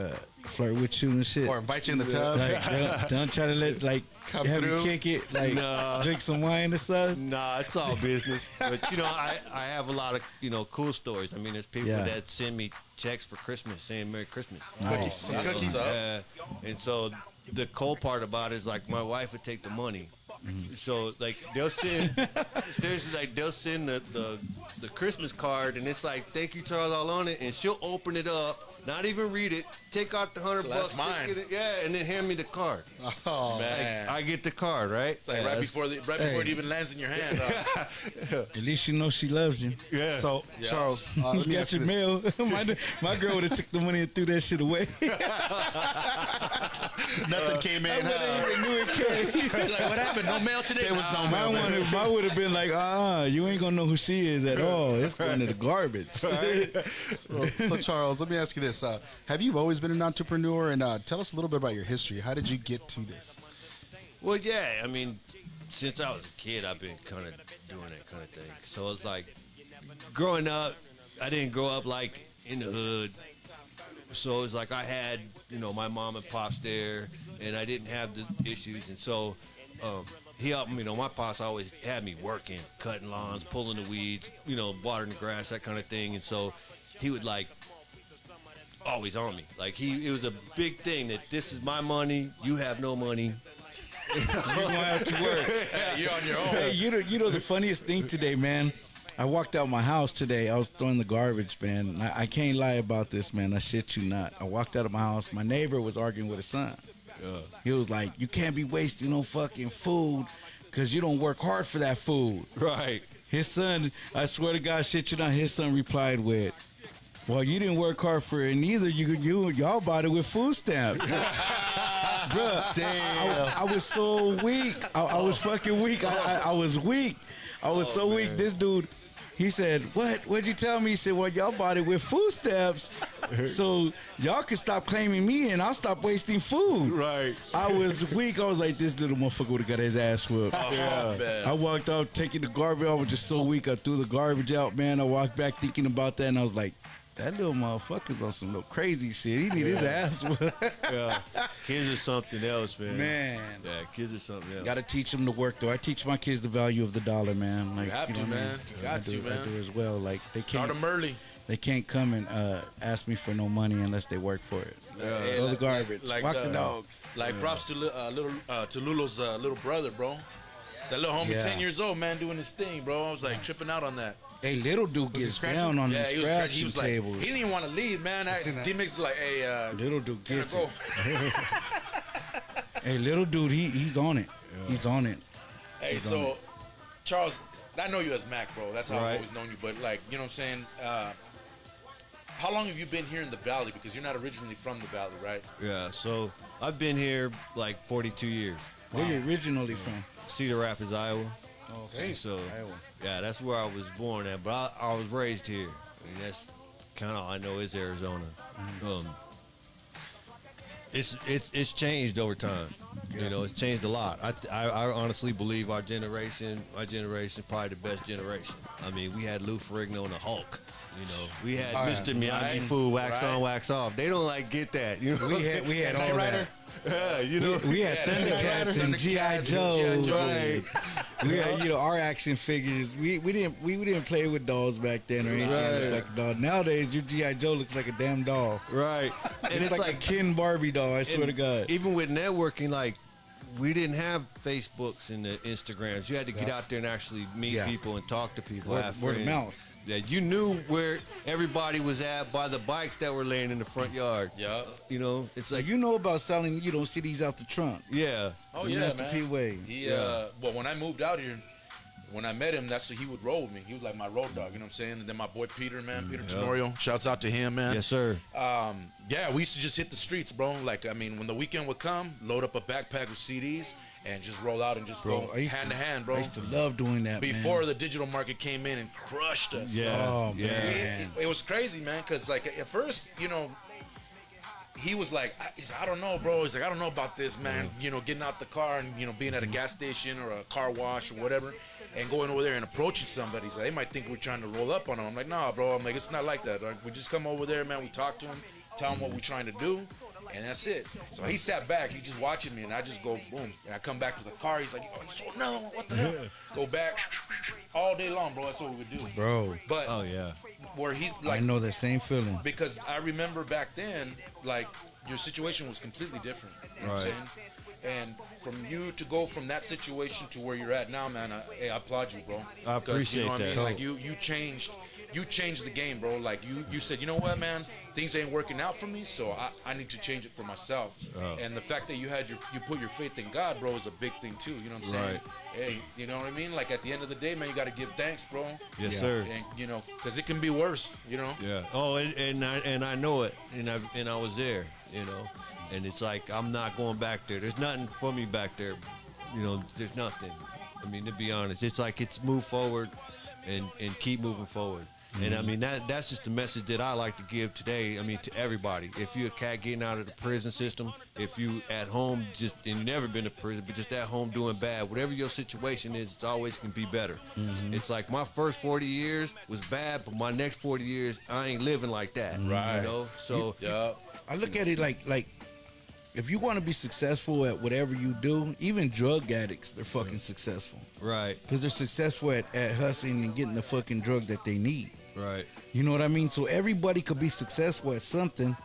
[SPEAKER 4] flirt with you and shit,
[SPEAKER 3] Or invite you in the tub.
[SPEAKER 4] Like, don't try to let like
[SPEAKER 3] Come
[SPEAKER 4] have
[SPEAKER 3] through.
[SPEAKER 4] you kick it, like
[SPEAKER 21] Nah.
[SPEAKER 4] drink some wine or something.
[SPEAKER 21] Nah, it's all business. But you know, I have a lot of, you know, cool stories. I mean, there's people
[SPEAKER 4] Yeah.
[SPEAKER 21] that send me checks for Christmas saying Merry Christmas.
[SPEAKER 4] Nice.
[SPEAKER 1] That's what's up.
[SPEAKER 21] And so the cool part about it is like my wife would take the money. So like they'll send seriously, like they'll send the Christmas card, and it's like, thank you, Charles, all on it, and she'll open it up, not even read it, take out the $100
[SPEAKER 1] So that's
[SPEAKER 21] bucks,
[SPEAKER 1] mine.
[SPEAKER 21] stick it in- yeah, and then hand me the card.
[SPEAKER 3] Oh,
[SPEAKER 1] Man.
[SPEAKER 21] I get the card, right?
[SPEAKER 1] It's like right before it even lands in your hand.
[SPEAKER 4] At least you know she loves you.
[SPEAKER 21] Yeah.
[SPEAKER 3] So,
[SPEAKER 1] Yeah.
[SPEAKER 3] Charles,
[SPEAKER 4] You
[SPEAKER 3] let me
[SPEAKER 4] got
[SPEAKER 3] ask
[SPEAKER 4] your
[SPEAKER 3] you this.
[SPEAKER 4] mail. my girl would have took the money and threw that shit away.
[SPEAKER 3] Nothing came in.
[SPEAKER 4] I wouldn't even knew it came.
[SPEAKER 1] It's like, what happened? No mail today?
[SPEAKER 3] There was no mail.
[SPEAKER 4] Mine would have been like, you ain't gonna know who she is at all. It's going to the garbage.
[SPEAKER 3] So, Charles, let me ask you this. Have you always been an entrepreneur? And tell us a little bit about your history. How did you get to this?
[SPEAKER 21] Well, yeah, I mean, since I was a kid, I've been kind of doing that kind of thing. So it's like, growing up, I didn't grow up like in the hood. So it's like I had, you know, my mom and pops there, and I didn't have the issues. And so he helped me. You know, my pops always had me working, cutting lawns, pulling the weeds, you know, watering the grass, that kind of thing. And so he would like always on me. Like it was a big thing that this is my money, you have no money.
[SPEAKER 4] You're gonna have to work.
[SPEAKER 1] Yeah, you're on your own.
[SPEAKER 4] Hey, you know the funniest thing today, man. I walked out my house today. I was throwing the garbage, man. I can't lie about this, man. I shit you not. I walked out of my house. My neighbor was arguing with his son. He was like, "You can't be wasting no fucking food because you don't work hard for that food."
[SPEAKER 21] Right.
[SPEAKER 4] His son, I swear to God, shit you not. His son replied with, "Well, you didn't work hard for it neither. Y'all bought it with food stamps." Bruh,
[SPEAKER 3] Damn.
[SPEAKER 4] I was so weak. I was fucking weak. I was weak. I was so weak. This dude, he said, What'd you tell me? He said, well, y'all bought it with food stamps, so y'all can stop claiming me and I'll stop wasting food.
[SPEAKER 21] Right.
[SPEAKER 4] I was weak. I was like, this little motherfucker would have got his ass whooped.
[SPEAKER 1] Man.
[SPEAKER 4] I walked out taking the garbage. I was just so weak. I threw the garbage out, man. I walked back thinking about that, and I was like, that little motherfucker's on some little crazy shit. He need his ass whooped.
[SPEAKER 21] Yeah. Kids are something else, man.
[SPEAKER 4] Man.
[SPEAKER 21] Yeah, kids are something else.
[SPEAKER 4] Gotta teach them to work, though. I teach my kids the value of the dollar, man. Like,
[SPEAKER 1] You have to,
[SPEAKER 4] know what I mean?
[SPEAKER 1] man. You got to, man.
[SPEAKER 4] I do as well. Like, they
[SPEAKER 1] Start
[SPEAKER 4] can't.
[SPEAKER 1] them early.
[SPEAKER 4] They can't come and ask me for no money unless they work for it.
[SPEAKER 1] Hey,
[SPEAKER 4] Throw the garbage.
[SPEAKER 1] Like,
[SPEAKER 4] Walk the dogs.
[SPEAKER 1] Like props to Lulu's little brother, bro. That little homie,
[SPEAKER 4] Yeah.
[SPEAKER 1] 10 years old, man, doing his thing, bro. I was like tripping out on that.
[SPEAKER 4] Hey, little dude
[SPEAKER 3] he
[SPEAKER 4] gets
[SPEAKER 3] scratching?
[SPEAKER 4] down on
[SPEAKER 1] Yeah,
[SPEAKER 4] the
[SPEAKER 1] he was
[SPEAKER 4] scratching
[SPEAKER 1] like,
[SPEAKER 4] tables.
[SPEAKER 1] he didn't even want to leave, man.
[SPEAKER 3] seen that.
[SPEAKER 1] D-Mix is like, hey,
[SPEAKER 4] Little dude
[SPEAKER 1] can I
[SPEAKER 4] gets
[SPEAKER 1] go?
[SPEAKER 4] it. Hey, little dude, he's on it. He's on it.
[SPEAKER 1] Hey,
[SPEAKER 4] He's on
[SPEAKER 1] so
[SPEAKER 4] it.
[SPEAKER 1] Charles, I know you as Mac, bro. That's how
[SPEAKER 21] Right.
[SPEAKER 1] I've always known you. But like, you know what I'm saying? How long have you been here in the Valley? Because you're not originally from the Valley, right?
[SPEAKER 21] Yeah, so I've been here like 42 years.
[SPEAKER 4] Where you originally from?
[SPEAKER 21] Cedar Rapids, Iowa.
[SPEAKER 4] Okay.
[SPEAKER 21] So,
[SPEAKER 4] Iowa.
[SPEAKER 21] yeah, that's where I was born at, but I was raised here. I mean, that's kind of all I know is Arizona. it's changed over time. You know, it's changed a lot. I honestly believe my generation, probably the best generation. I mean, we had Lou Ferrigno and the Hulk. You know, we had Mr. Miyagi Fu, wax on, wax off. They don't like get that. You know,
[SPEAKER 4] we had all that.
[SPEAKER 21] Yeah, you know,
[SPEAKER 4] we had Thundercats and G.I. Joe.
[SPEAKER 21] Right.
[SPEAKER 4] We had, you know, our action figures. We didn't play with dolls back then or anything that looked like a doll. Nowadays, your G.I. Joe looks like a damn doll.
[SPEAKER 21] Right.
[SPEAKER 4] And it's like a Ken Barbie doll. I swear to God.
[SPEAKER 21] Even with networking, like, we didn't have Facebooks and the Instagrams. You had to get out there and actually meet people and talk to people.
[SPEAKER 4] Word of mouth.
[SPEAKER 21] Yeah, you knew where everybody was at by the bikes that were laying in the front yard.
[SPEAKER 1] Yeah.
[SPEAKER 21] You know, it's like,
[SPEAKER 4] you know about selling, you don't see these out the trunk.
[SPEAKER 21] Yeah.
[SPEAKER 1] Oh,
[SPEAKER 4] And
[SPEAKER 1] yeah,
[SPEAKER 4] that's
[SPEAKER 1] man.
[SPEAKER 4] the P way.
[SPEAKER 1] Well, when I moved out here, when I met him, that's what he would roll with me. He was like my road dog, you know what I'm saying? And then my boy Peter, man, Peter Tenorio, shouts out to him, man.
[SPEAKER 21] Yes, sir.
[SPEAKER 1] Yeah, we used to just hit the streets, bro. Like, I mean, when the weekend would come, load up a backpack with CDs and just roll out and just go hand to hand, bro.
[SPEAKER 4] I used to love doing that,
[SPEAKER 1] Before the digital market came in and crushed us.
[SPEAKER 21] Yeah.
[SPEAKER 4] Oh, man.
[SPEAKER 1] It was crazy, man, because, like, at first, you know, he was like, I don't know, bro. He's like, I don't know about this, man. You know, getting out the car and, you know, being at a gas station or a car wash or whatever and going over there and approaching somebody. He's like, they might think we're trying to roll up on them. I'm like, nah, bro. I'm like, it's not like that. Like, we just come over there, man. We talk to him, tell him what we're trying to do, and that's it. So he sat back. He just watching me, and I just go, boom. And I come back to the car. He's like, oh, so no, what the hell? Go back all day long, bro. That's what we would do.
[SPEAKER 4] Bro.
[SPEAKER 1] But
[SPEAKER 21] oh, yeah.
[SPEAKER 1] Where he's like,
[SPEAKER 4] I know that same feeling.
[SPEAKER 1] because I remember back then, like, your situation was completely different. You know what I'm saying? And from you to go from that situation to where you're at now, man, I applaud you, bro.
[SPEAKER 21] I appreciate
[SPEAKER 1] you know what
[SPEAKER 21] that.
[SPEAKER 1] I mean? Like, you changed the game, bro. Like, you said, you know what, man, things ain't working out for me, so I need to change it for myself. And the fact that you put your faith in God, bro, is a big thing too. You know what I'm saying?
[SPEAKER 21] Right.
[SPEAKER 1] Hey, you know what I mean? Like, at the end of the day, man, you got to give thanks, bro.
[SPEAKER 21] Yes, sir.
[SPEAKER 1] And you know, because it can be worse. You know.
[SPEAKER 21] Yeah. Oh, and I know it, and I was there, you know, and it's like, I'm not going back there. There's nothing for me back there, you know. There's nothing. I mean, to be honest, it's like, it's move forward, and keep moving forward. And I mean, that's just the message that I like to give today. I mean, to everybody. If you're a cat getting out of the prison system, if you at home and you've never been to prison, but just at home doing bad, whatever your situation is, it's always can be better. It's like, my first 40 years was bad, but my next 40 years, I ain't living like that.
[SPEAKER 1] Right.
[SPEAKER 21] You know? So
[SPEAKER 4] I look at it like if you want to be successful at whatever you do, even drug addicts, they're fucking successful.
[SPEAKER 21] Right.
[SPEAKER 4] Because they're successful at hustling and getting the fucking drug that they need.
[SPEAKER 21] Right.
[SPEAKER 4] You know what I mean? So everybody could be successful at something.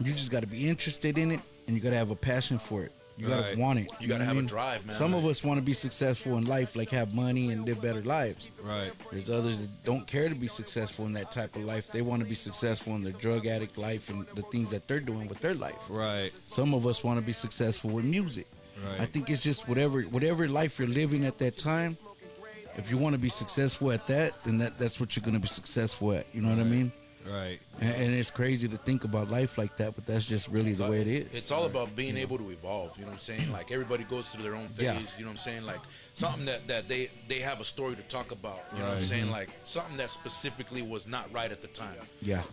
[SPEAKER 4] You just got to be interested in it, and you got to have a passion for it. You got to want it.
[SPEAKER 1] You got to have a drive, man.
[SPEAKER 4] Some of us want to be successful in life, like have money and live better lives.
[SPEAKER 21] Right.
[SPEAKER 4] There's others that don't care to be successful in that type of life. They want to be successful in their drug addict life and the things that they're doing with their life.
[SPEAKER 21] Right.
[SPEAKER 4] Some of us want to be successful with music.
[SPEAKER 21] Right.
[SPEAKER 4] I think it's just whatever life you're living at that time. If you want to be successful at that, then that's what you're going to be successful at. You know what I mean?
[SPEAKER 21] Right.
[SPEAKER 4] And it's crazy to think about life like that, but that's just really the way it is.
[SPEAKER 1] It's all about being able to evolve. You know what I'm saying? Like, everybody goes through their own phase.
[SPEAKER 4] Yeah.
[SPEAKER 1] You know what I'm saying? Like, something that they have a story to talk about. You know what I'm
[SPEAKER 21] Right.
[SPEAKER 1] saying? Like, something that specifically was not right at the time.
[SPEAKER 4] Yeah.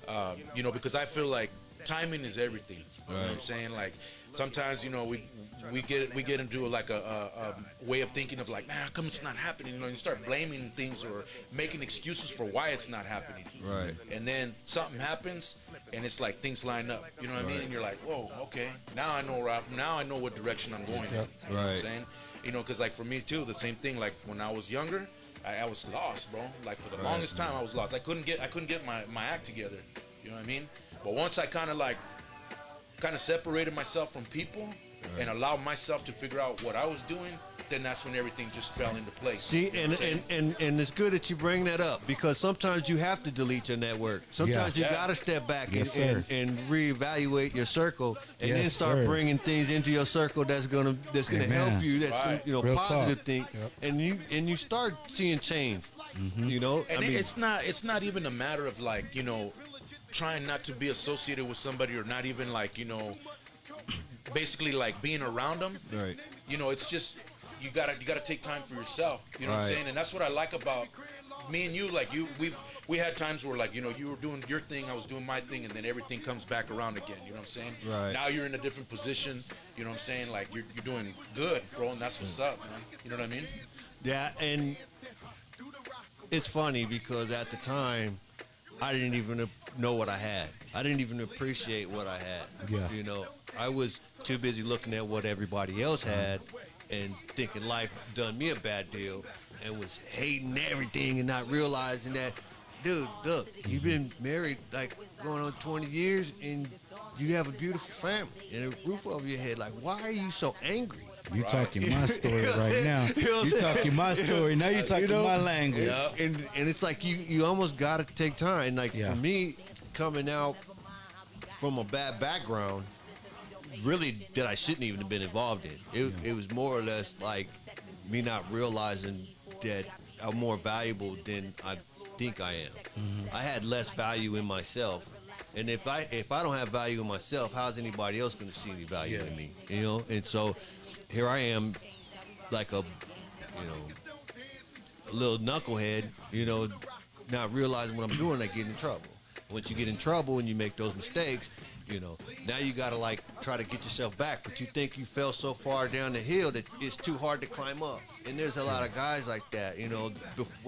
[SPEAKER 1] You know, because I feel like timing is everything. You know what I'm
[SPEAKER 21] Right.
[SPEAKER 1] saying? Like, sometimes, you know, we get into like a way of thinking of like, man, how come it's not happening? You know, you start blaming things or making excuses for why it's not happening.
[SPEAKER 21] Right.
[SPEAKER 1] And then something happens, and it's like things line up. You know what I mean? And you're like, whoa, okay, now I know what direction I'm going in. You know what I'm
[SPEAKER 21] Right.
[SPEAKER 1] saying? You know, because like for me too, the same thing. Like when I was younger, I was lost, bro. Like for the longest time, I was lost. I couldn't get my act together. You know what I mean? But once I kind of separated myself from people and allowed myself to figure out what I was doing, then that's when everything just fell into place.
[SPEAKER 21] See,
[SPEAKER 1] You know what I'm saying?
[SPEAKER 21] and it's good that you bring that up, because sometimes you have to delete your network. Sometimes you got to step back
[SPEAKER 4] Yes,
[SPEAKER 21] and reevaluate your circle, and then
[SPEAKER 4] Yes,
[SPEAKER 21] start
[SPEAKER 4] sir.
[SPEAKER 21] bringing things into your circle that's gonna
[SPEAKER 4] Amen.
[SPEAKER 21] help you. That's
[SPEAKER 1] Right.
[SPEAKER 21] gonna,
[SPEAKER 4] Real
[SPEAKER 21] positive
[SPEAKER 4] talk.
[SPEAKER 21] thing, and you start seeing change. You know,
[SPEAKER 1] And
[SPEAKER 21] I mean,
[SPEAKER 1] it's not even a matter of like, you know, trying not to be associated with somebody, or not even like, you know, basically like being around them.
[SPEAKER 21] Right.
[SPEAKER 1] You know, it's just you gotta take time for yourself. You know what I'm
[SPEAKER 21] Right.
[SPEAKER 1] saying? And that's what I like about me and you, like we had times where like, you know, you were doing your thing, I was doing my thing, and then everything comes back around again. You know what I'm saying?
[SPEAKER 21] Right.
[SPEAKER 1] Now you're in a different position. You know what I'm saying? Like you're doing good, bro, and that's what's up, man. You know what I mean?
[SPEAKER 21] Yeah, and it's funny because at the time, I didn't even know what I had. I didn't even appreciate what I had.
[SPEAKER 4] Yeah.
[SPEAKER 21] You know, I was too busy looking at what everybody else had and thinking life done me a bad deal and was hating everything and not realizing that, dude, look, you've been married like going on 20 years and you have a beautiful family and a roof over your head. Like, why are you so angry?
[SPEAKER 4] You talking my story right now. You talking my story. Now you talking my language.
[SPEAKER 21] And it's like you almost got to take time. Like for me, coming out from a bad background, really that I shouldn't even have been involved in. It was more or less like me not realizing that I'm more valuable than I think I am. I had less value in myself. And if I don't have value in myself, how's anybody else going to see any value in me? You know, and so here I am, like a little knucklehead, you know, not realizing what I'm doing. I get in trouble. Once you get in trouble and you make those mistakes, you know, now you got to like try to get yourself back. But you think you fell so far down the hill that it's too hard to climb up. And there's a lot of guys like that, you know,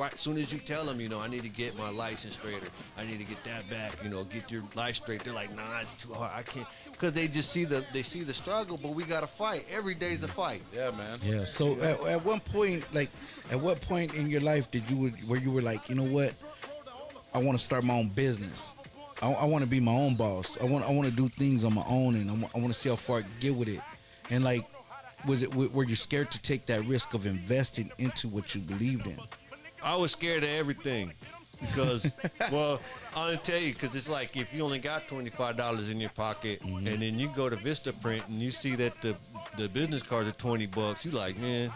[SPEAKER 21] as soon as you tell them, you know, I need to get my license straight or I need to get that back, you know, get your life straight. They're like, nah, it's too hard. I can't. Because they just see the struggle, but we got to fight. Every day's a fight.
[SPEAKER 1] Yeah, man.
[SPEAKER 4] Yeah. So at one point, like, at what point in your life where you were like, you know what, I want to start my own business. I want to be my own boss. I want to do things on my own, and I want to see how far I can get with it. And like, were you scared to take that risk of investing into what you believed in?
[SPEAKER 21] I was scared of everything because, well, I'll tell you, because it's like if you only got $25 in your pocket, and then you go to Vistaprint and you see that the business cards are $20, you like, man,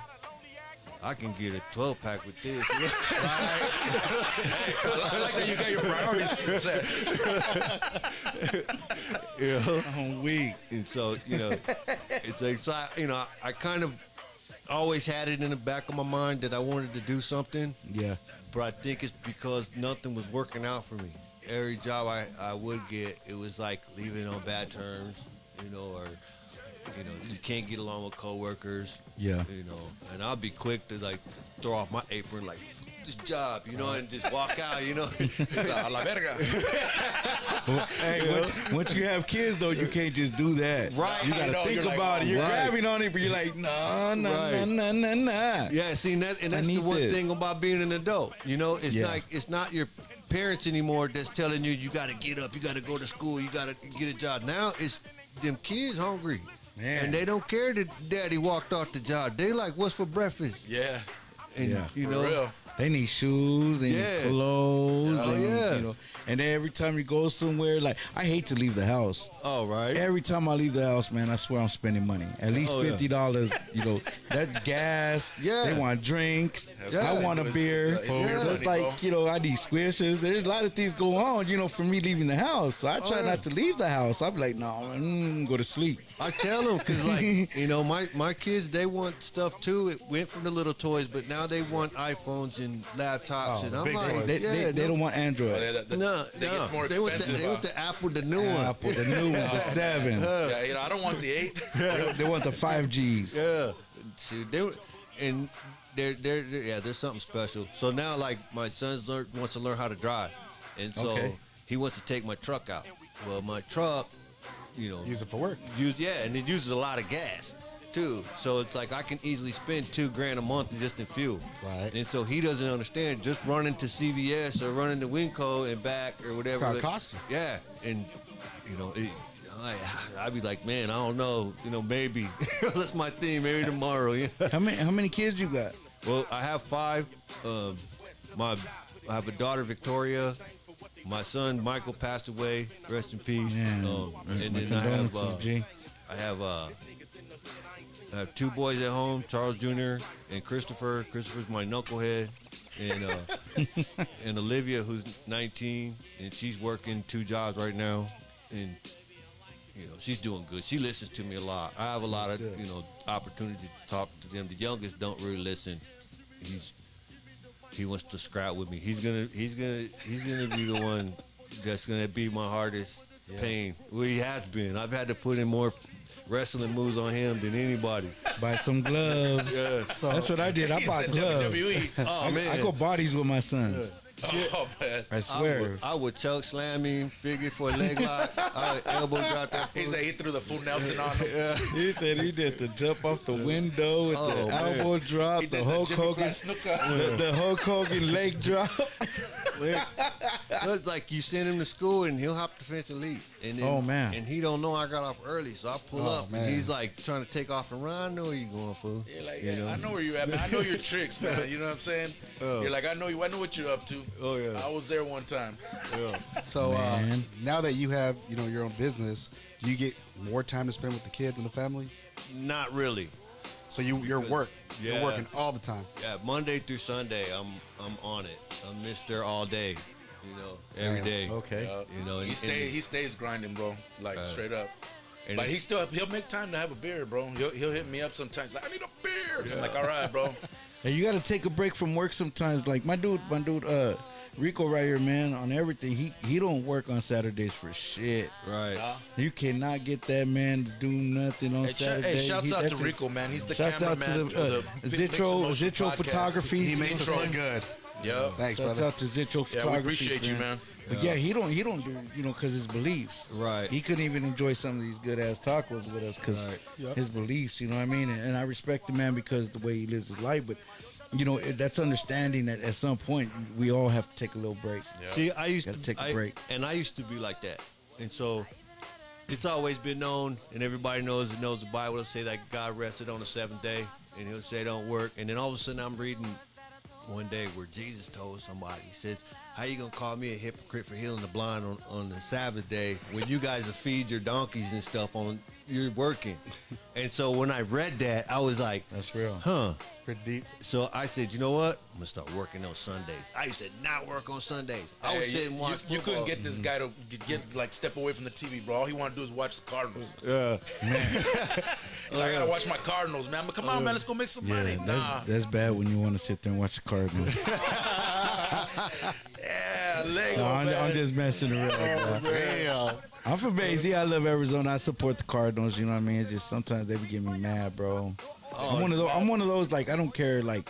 [SPEAKER 21] I can get a 12-pack with this.
[SPEAKER 1] Hey, I like that you got your priorities set.
[SPEAKER 21] You know?
[SPEAKER 4] I'm weak.
[SPEAKER 21] And so, you know, it's like, so I kind of always had it in the back of my mind that I wanted to do something.
[SPEAKER 4] Yeah.
[SPEAKER 21] But I think it's because nothing was working out for me. Every job I would get, it was like leaving on bad terms, you know, or, you know, you can't get along with coworkers.
[SPEAKER 4] Yeah.
[SPEAKER 21] You know, and I'll be quick to like throw off my apron like this job, you know, and just walk out, you know.
[SPEAKER 1] A la verga.
[SPEAKER 4] Well, hey, once you have kids though, you can't just do that.
[SPEAKER 21] Right.
[SPEAKER 4] You gotta think about it. You're grabbing on it, but you're like, nah.
[SPEAKER 21] Yeah, see, that's the one thing about being an adult. You know, it's not your parents anymore that's telling you gotta get up, you gotta go to school, you gotta get a job. Now it's them kids hungry.
[SPEAKER 4] Man.
[SPEAKER 21] And they don't care that daddy walked off the job. They like, what's for breakfast?
[SPEAKER 1] Yeah.
[SPEAKER 21] And you know,
[SPEAKER 1] real.
[SPEAKER 4] They need shoes, they need clothes.
[SPEAKER 21] Oh, yeah.
[SPEAKER 4] You know, and then every time you go somewhere, like, I hate to leave the house.
[SPEAKER 21] Oh, right.
[SPEAKER 4] Every time I leave the house, man, I swear I'm spending money. At least $50, you know, that's gas.
[SPEAKER 21] Yeah.
[SPEAKER 4] They want drinks.
[SPEAKER 21] Yeah.
[SPEAKER 4] I want a beer. So it's like, you know, I need squishes. There's a lot of things go on, you know, for me leaving the house. So I try not to leave the house. I'm like, no, go to sleep.
[SPEAKER 21] I tell them because, like, you know, my kids, they want stuff too. It went from the little toys, but now they want iPhones and laptops. And I'm like,
[SPEAKER 4] they don't want Android.
[SPEAKER 21] No. They want the Apple, the new one.
[SPEAKER 4] Apple, the new one, the 7.
[SPEAKER 1] Yeah, you know, I don't want the 8.
[SPEAKER 4] They want the 5Gs.
[SPEAKER 21] Yeah. See, there's something special. So now, like, my son wants to learn how to drive, and so he wants to take my truck out. Well, my truck, you know,
[SPEAKER 3] use it for work.
[SPEAKER 21] And it uses a lot of gas too. So it's like I can easily spend $2,000 a month just in fuel.
[SPEAKER 3] Right.
[SPEAKER 21] And so he doesn't understand just running to CVS or running to Winco and back or whatever.
[SPEAKER 3] It costs you.
[SPEAKER 21] Yeah, and you know, I'd be like, man, I don't know, you know, maybe that's my thing. Maybe tomorrow. Yeah.
[SPEAKER 4] How many kids you got?
[SPEAKER 21] Well, I have 5. I have a daughter, Victoria. My son Michael passed away. Rest in peace.
[SPEAKER 4] Man,
[SPEAKER 21] and then I have 2 boys at home, Charles Jr. and Christopher. Christopher's my knucklehead. And Olivia, who's 19, and she's working 2 jobs right now. And you know, she's doing good. She listens to me a lot. I have a lot of, you know, opportunities to talk to them. The youngest don't really listen. He's he wants to scrap with me. He's gonna be the one that's gonna be my hardest pain. Well, he has been. I've had to put in more wrestling moves on him than anybody.
[SPEAKER 4] Buy some gloves.
[SPEAKER 21] Yeah.
[SPEAKER 4] So that's what I did. I bought gloves.
[SPEAKER 1] WWE.
[SPEAKER 21] Oh man,
[SPEAKER 4] I go bodies with my sons.
[SPEAKER 1] Oh man,
[SPEAKER 4] I swear.
[SPEAKER 21] I would choke slam him, figure for a leg lock. I would elbow drop that fool.
[SPEAKER 1] He said he threw the full Nelson on him.
[SPEAKER 21] Yeah.
[SPEAKER 4] He said he did the jump off the window with the
[SPEAKER 21] man.
[SPEAKER 4] elbow drop,
[SPEAKER 1] He
[SPEAKER 4] the
[SPEAKER 1] did
[SPEAKER 4] Hulk
[SPEAKER 1] the Jimmy
[SPEAKER 4] Hogan,
[SPEAKER 1] Fry snooker.
[SPEAKER 4] the Hulk Hogan leg drop.
[SPEAKER 21] It's like you send him to school and he'll hop the fence and leave. And then,
[SPEAKER 4] Oh, man.
[SPEAKER 21] And he don't know I got off early, so I pull up
[SPEAKER 3] man.
[SPEAKER 21] and he's like trying to take off and run. I know where you going, fool.
[SPEAKER 1] You're like,
[SPEAKER 21] You
[SPEAKER 1] yeah,
[SPEAKER 21] know?
[SPEAKER 1] I know where you at, man. I know your tricks, man. You know what I'm saying? You're like, I know you. I know what you're up to.
[SPEAKER 21] Oh yeah.
[SPEAKER 1] I was there one time.
[SPEAKER 21] Yeah.
[SPEAKER 3] So
[SPEAKER 4] Man.
[SPEAKER 3] now that you have your own business, do you get more time to spend with the kids and the family?
[SPEAKER 21] Not really.
[SPEAKER 3] So you're
[SPEAKER 21] Yeah.
[SPEAKER 3] you're working all the time.
[SPEAKER 21] Yeah, Monday through Sunday, I'm on it. I'm Mr. All Day. Every
[SPEAKER 3] Damn.
[SPEAKER 21] day.
[SPEAKER 4] Okay.
[SPEAKER 1] He stays grinding, bro. Like straight up.
[SPEAKER 21] and
[SPEAKER 1] But
[SPEAKER 21] it's-
[SPEAKER 1] he'll make time to have a beer, bro. He'll hit me up sometimes. Like, I need a beer. I'm like, all right, bro.
[SPEAKER 4] And you got to take a break from work sometimes. Like my dude, Rico right here, man, on everything. He don't work on Saturdays for shit.
[SPEAKER 21] Right.
[SPEAKER 4] You cannot get that man to do nothing on Saturday.
[SPEAKER 1] Shouts out
[SPEAKER 4] That's
[SPEAKER 1] to Rico, man. He's the
[SPEAKER 4] shouts out
[SPEAKER 1] cameraman
[SPEAKER 4] to
[SPEAKER 1] to the
[SPEAKER 4] Zitro
[SPEAKER 1] MixnMotion podcast.
[SPEAKER 4] Photography.
[SPEAKER 3] He makes us
[SPEAKER 1] Intro.
[SPEAKER 3] look good.
[SPEAKER 1] Yeah.
[SPEAKER 3] Thanks,
[SPEAKER 4] Shouts
[SPEAKER 3] brother.
[SPEAKER 4] out to Zitro Photography.
[SPEAKER 1] Yeah, we appreciate you, man.
[SPEAKER 4] But yeah, he don't do because his beliefs.
[SPEAKER 21] Right.
[SPEAKER 4] He couldn't even enjoy some of these good ass tacos with us because
[SPEAKER 21] Right.
[SPEAKER 3] Yep.
[SPEAKER 4] his beliefs. You know what I mean? And I respect the man because the way he lives his life. But that's understanding that at some point we all have to take a little break.
[SPEAKER 21] See, I used
[SPEAKER 4] Gotta
[SPEAKER 21] to
[SPEAKER 4] take a break.
[SPEAKER 21] and I used to be like that, and so it's always been known, and everybody knows the Bible will say that God rested on the seventh day, and He'll say don't work, and then all of a sudden I'm reading one day where Jesus told somebody, He says, "How you gonna call me a hypocrite for healing the blind on the Sabbath day when you guys will feed your donkeys and stuff on you're working?" And so when I read that, I was like,
[SPEAKER 4] That's real.
[SPEAKER 21] huh.
[SPEAKER 3] Pretty deep.
[SPEAKER 21] So I said, you know what? I'm gonna start working on Sundays. I used to not work on Sundays. I would sit and watch
[SPEAKER 1] You couldn't
[SPEAKER 21] football.
[SPEAKER 1] get this guy to get like step away from the TV, bro. All he want to do is watch the Cardinals.
[SPEAKER 21] Yeah,
[SPEAKER 1] He's like, I gotta watch my Cardinals, man. But come on, man, let's go make some money. Nah.
[SPEAKER 4] That's bad when you want to sit there and watch the Cardinals.
[SPEAKER 1] Yeah, Lego,
[SPEAKER 4] No,
[SPEAKER 1] man.
[SPEAKER 4] I'm just messing around. bro.
[SPEAKER 3] Real.
[SPEAKER 4] I'm from AZ. I love Arizona. I support the Cardinals. You know what I mean? It's just sometimes they be getting me mad, bro. I'm one of those. Like I don't care. Like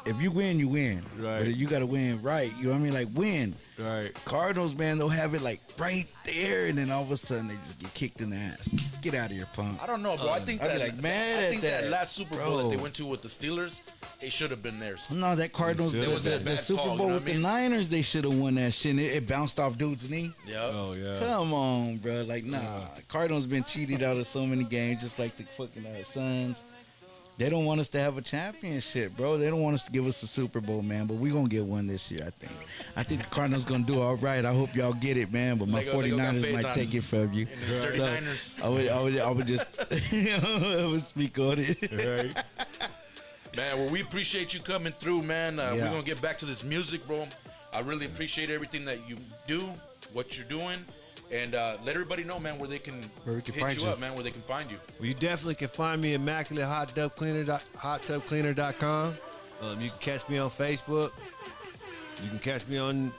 [SPEAKER 4] if you win, you win.
[SPEAKER 21] Right.
[SPEAKER 4] But you got to win right. You know what I mean? Like win.
[SPEAKER 21] right.
[SPEAKER 4] Cardinals, man, they'll have it like right there, and then all of a sudden they just get kicked in the ass. Get out of here, punk.
[SPEAKER 1] I don't know, bro. I think
[SPEAKER 4] I'd
[SPEAKER 1] that
[SPEAKER 4] be like mad at
[SPEAKER 1] that
[SPEAKER 4] that,
[SPEAKER 1] last Super Bowl
[SPEAKER 4] bro.
[SPEAKER 1] that they went to with the Steelers, it should have been theirs.
[SPEAKER 4] No, that Cardinals,
[SPEAKER 21] It
[SPEAKER 1] was a
[SPEAKER 4] the
[SPEAKER 1] bad
[SPEAKER 4] Super
[SPEAKER 1] call,
[SPEAKER 4] Bowl
[SPEAKER 1] you know
[SPEAKER 4] with
[SPEAKER 1] what I
[SPEAKER 4] the
[SPEAKER 1] mean?
[SPEAKER 4] Niners, they should have won that shit. And it bounced off dude's knee.
[SPEAKER 1] Yeah.
[SPEAKER 21] Oh yeah.
[SPEAKER 4] Come on, bro. Like, nah. Cardinals been cheated out of so many games, just like the fucking Suns. They don't want us to have a championship, bro. They don't want us to give us the Super Bowl, man. But we're going to get one this year, I think. I think the Cardinals going to do all right. I hope y'all get it, man. But my
[SPEAKER 1] Lego got
[SPEAKER 4] 49ers
[SPEAKER 1] faith
[SPEAKER 4] might
[SPEAKER 1] on
[SPEAKER 4] take it from you.
[SPEAKER 1] And his 39ers.
[SPEAKER 4] I would just I would speak on it.
[SPEAKER 21] Right.
[SPEAKER 1] Man, well, we appreciate you coming through, man. We're
[SPEAKER 4] Yeah.
[SPEAKER 1] going to get back to this music, bro. I really appreciate everything that you do, what you're doing. And let everybody know, man, where they can,
[SPEAKER 3] Where we can
[SPEAKER 1] hit
[SPEAKER 3] find
[SPEAKER 1] you
[SPEAKER 3] you.
[SPEAKER 1] up, man, where they can find you.
[SPEAKER 21] Well, you definitely can find me at ImmaculateHotTubCleaner.com. You can catch me on Facebook. You can catch me on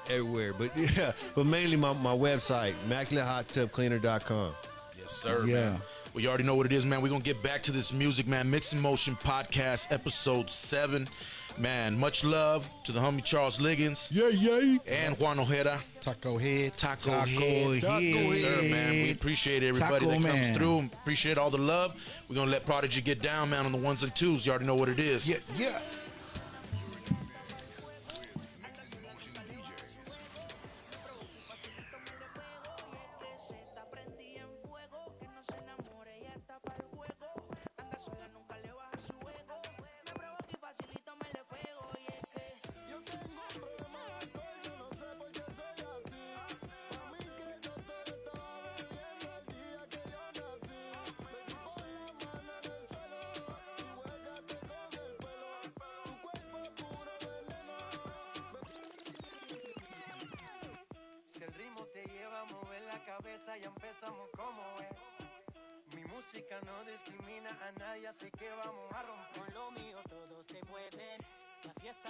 [SPEAKER 21] everywhere. But yeah, but mainly my website, ImmaculateHotTubCleaner.com.
[SPEAKER 1] Yes, sir,
[SPEAKER 4] Yeah.
[SPEAKER 1] man. Well, you already know what it is, man. We're going to get back to this music, man. MixnMotion Podcast, Episode 7. Man, much love to the homie Charles Ligons.
[SPEAKER 21] Yeah.
[SPEAKER 1] And Juan Ojeda.
[SPEAKER 3] Taco head.
[SPEAKER 1] Taco
[SPEAKER 4] Taco
[SPEAKER 1] Head.
[SPEAKER 4] Head.
[SPEAKER 1] Yes, sir, man. We appreciate everybody
[SPEAKER 4] Taco
[SPEAKER 1] that comes
[SPEAKER 4] Man.
[SPEAKER 1] through. Appreciate all the love. We're going to let Prodigy get down, man, on the ones and twos. You already know what it is.
[SPEAKER 4] Yeah, yeah.
[SPEAKER 5] Si el ritmo te lleva a mover la cabeza, ya empezamos como es. Mi música no discrimina a nadie, así que vamos a romper.
[SPEAKER 13] Con lo mío todos se mueven. La fiesta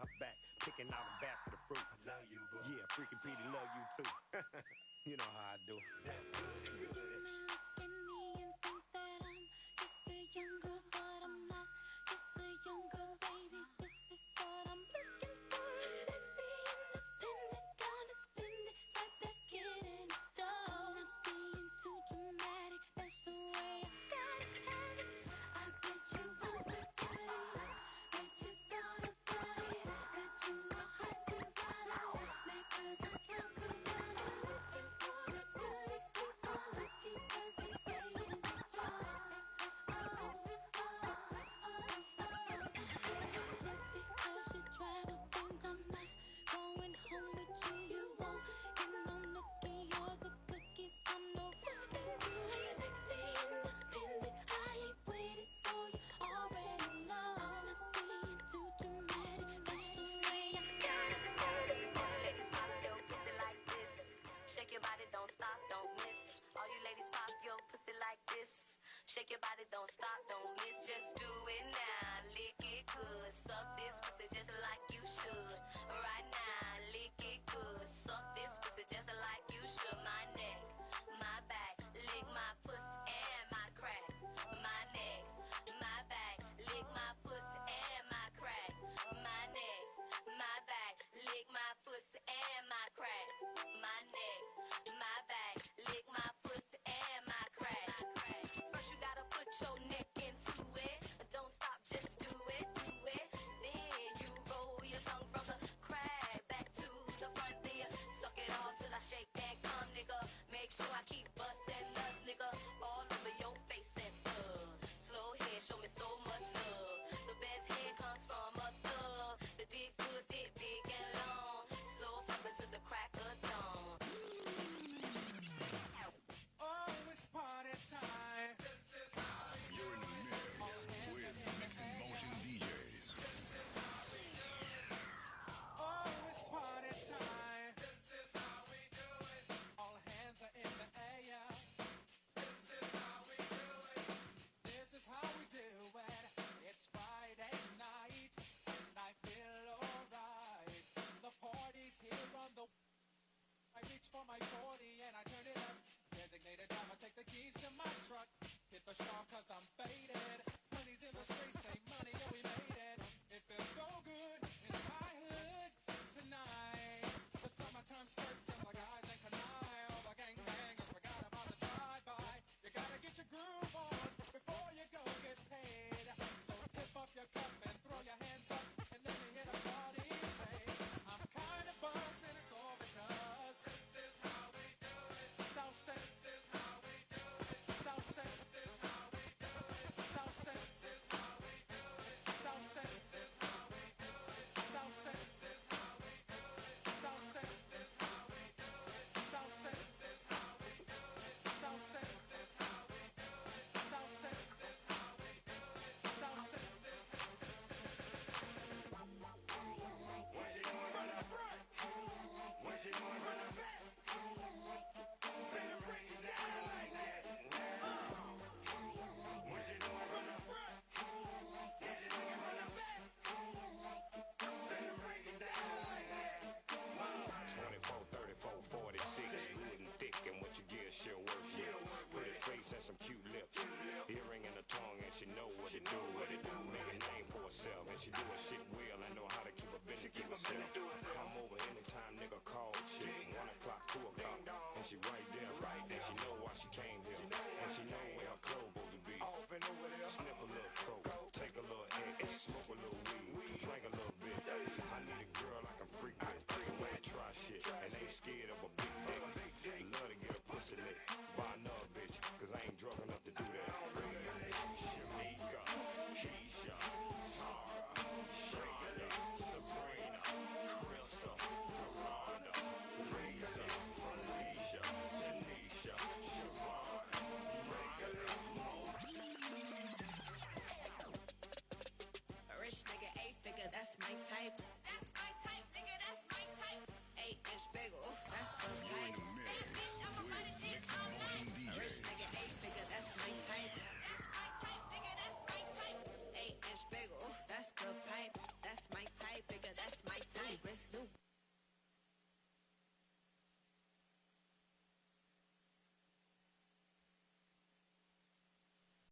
[SPEAKER 7] her back, picking out a basket of fruit. I love you, boo. Yeah, freaking Petey love you too. You know how I do.
[SPEAKER 8] You may look at me and think that I'm just a young girl, but I'm not just a young girl, baby. This is what I'm looking for. Sexy, independent, kinda splendid, type that's getting stoned. Not being too dramatic, that's the way I gotta have it. I bet you want the body, bet you thought about it. Got you all hot and bothered, because I talk around it. Looking for the goodies, keep on looking, 'cause they stay in the jar. Just because you travel things, I'm not going home with you. You won't get no nookie or the cookies. I'm no sexy, independent. I ain't waiting, so you already know. Not being too dramatic, that's the way I gotta.
[SPEAKER 12] Ladies pop your pussy like this. Shake your body, don't stop, don't miss. All you ladies pop your pussy like this. Shake your body, don't stop, don't miss. Just do it now, lick it good. Suck this pussy just like you should. Right now, lick it good. Suck this pussy just like you should. My neck, my back, lick my pussy and my crack. My neck, my back, lick my pussy and my crack. My neck, my back, lick my pussy and my crack. My neck, my back, lick my pussy and my crack. First you gotta put your neck into it. Don't stop, just do it, do it. Then you roll your tongue from the crack back to the front. Then you suck it all till I shake that cum, nigga. Make sure I keep busting nuts, nigga, all over your face and stuff. Slow head, show me so much love. The best head comes from a thug. The dick good, dick big and long. Slow fucking to the crack of dawn.
[SPEAKER 5] Oh, it's party time. This is how we do
[SPEAKER 10] You're in the mix with MixnMotion DJs.
[SPEAKER 5] Oh, it's party time. This is how we do it. All hands are in the air. This is how we do it. This is how we do it. It's Friday night and I feel alright. The party's here on the. I reach for my 40 and I turn it up. Designated driver, take the keys to my truck. Hit the shop 'cause I'm faded. Money's in the streets, say money, yeah, we made it. It feels so good in my hood tonight. The summertime skirts and the guys in Kanai. All the gangbangers forgot about the drive-by. You gotta get your groove on before you go get paid. So tip up your cup and throw your hands up and let me hit a party. Say, I'm kinda buzzed and it's all because this is how we do it. South Central. This is how we do it. South Central. This is how we do it. South Central. This is how we do it. South Central. This is how we do it. South Central. This is how we do it. South Central. This is how we do it. South Central. This is how we do it. South Central. This is how we do it. South Central. This is how we do it. South Central.
[SPEAKER 6] What you doing from the front? What you doing from the back? Better break it down like that. What you doing from the front? What you doing from the back? Better break it down like that.
[SPEAKER 7] 24, 34, 46, good and thick, and what you get, she'll work shit. Pretty face and some cute lips, earring and a tongue, and she know what it do, what it do. Make a name for herself, and she do her shit well, and know how to keep a business to herself. Come over anytime, nigga, call chick. 1 o'clock, 2 o'clock, and she right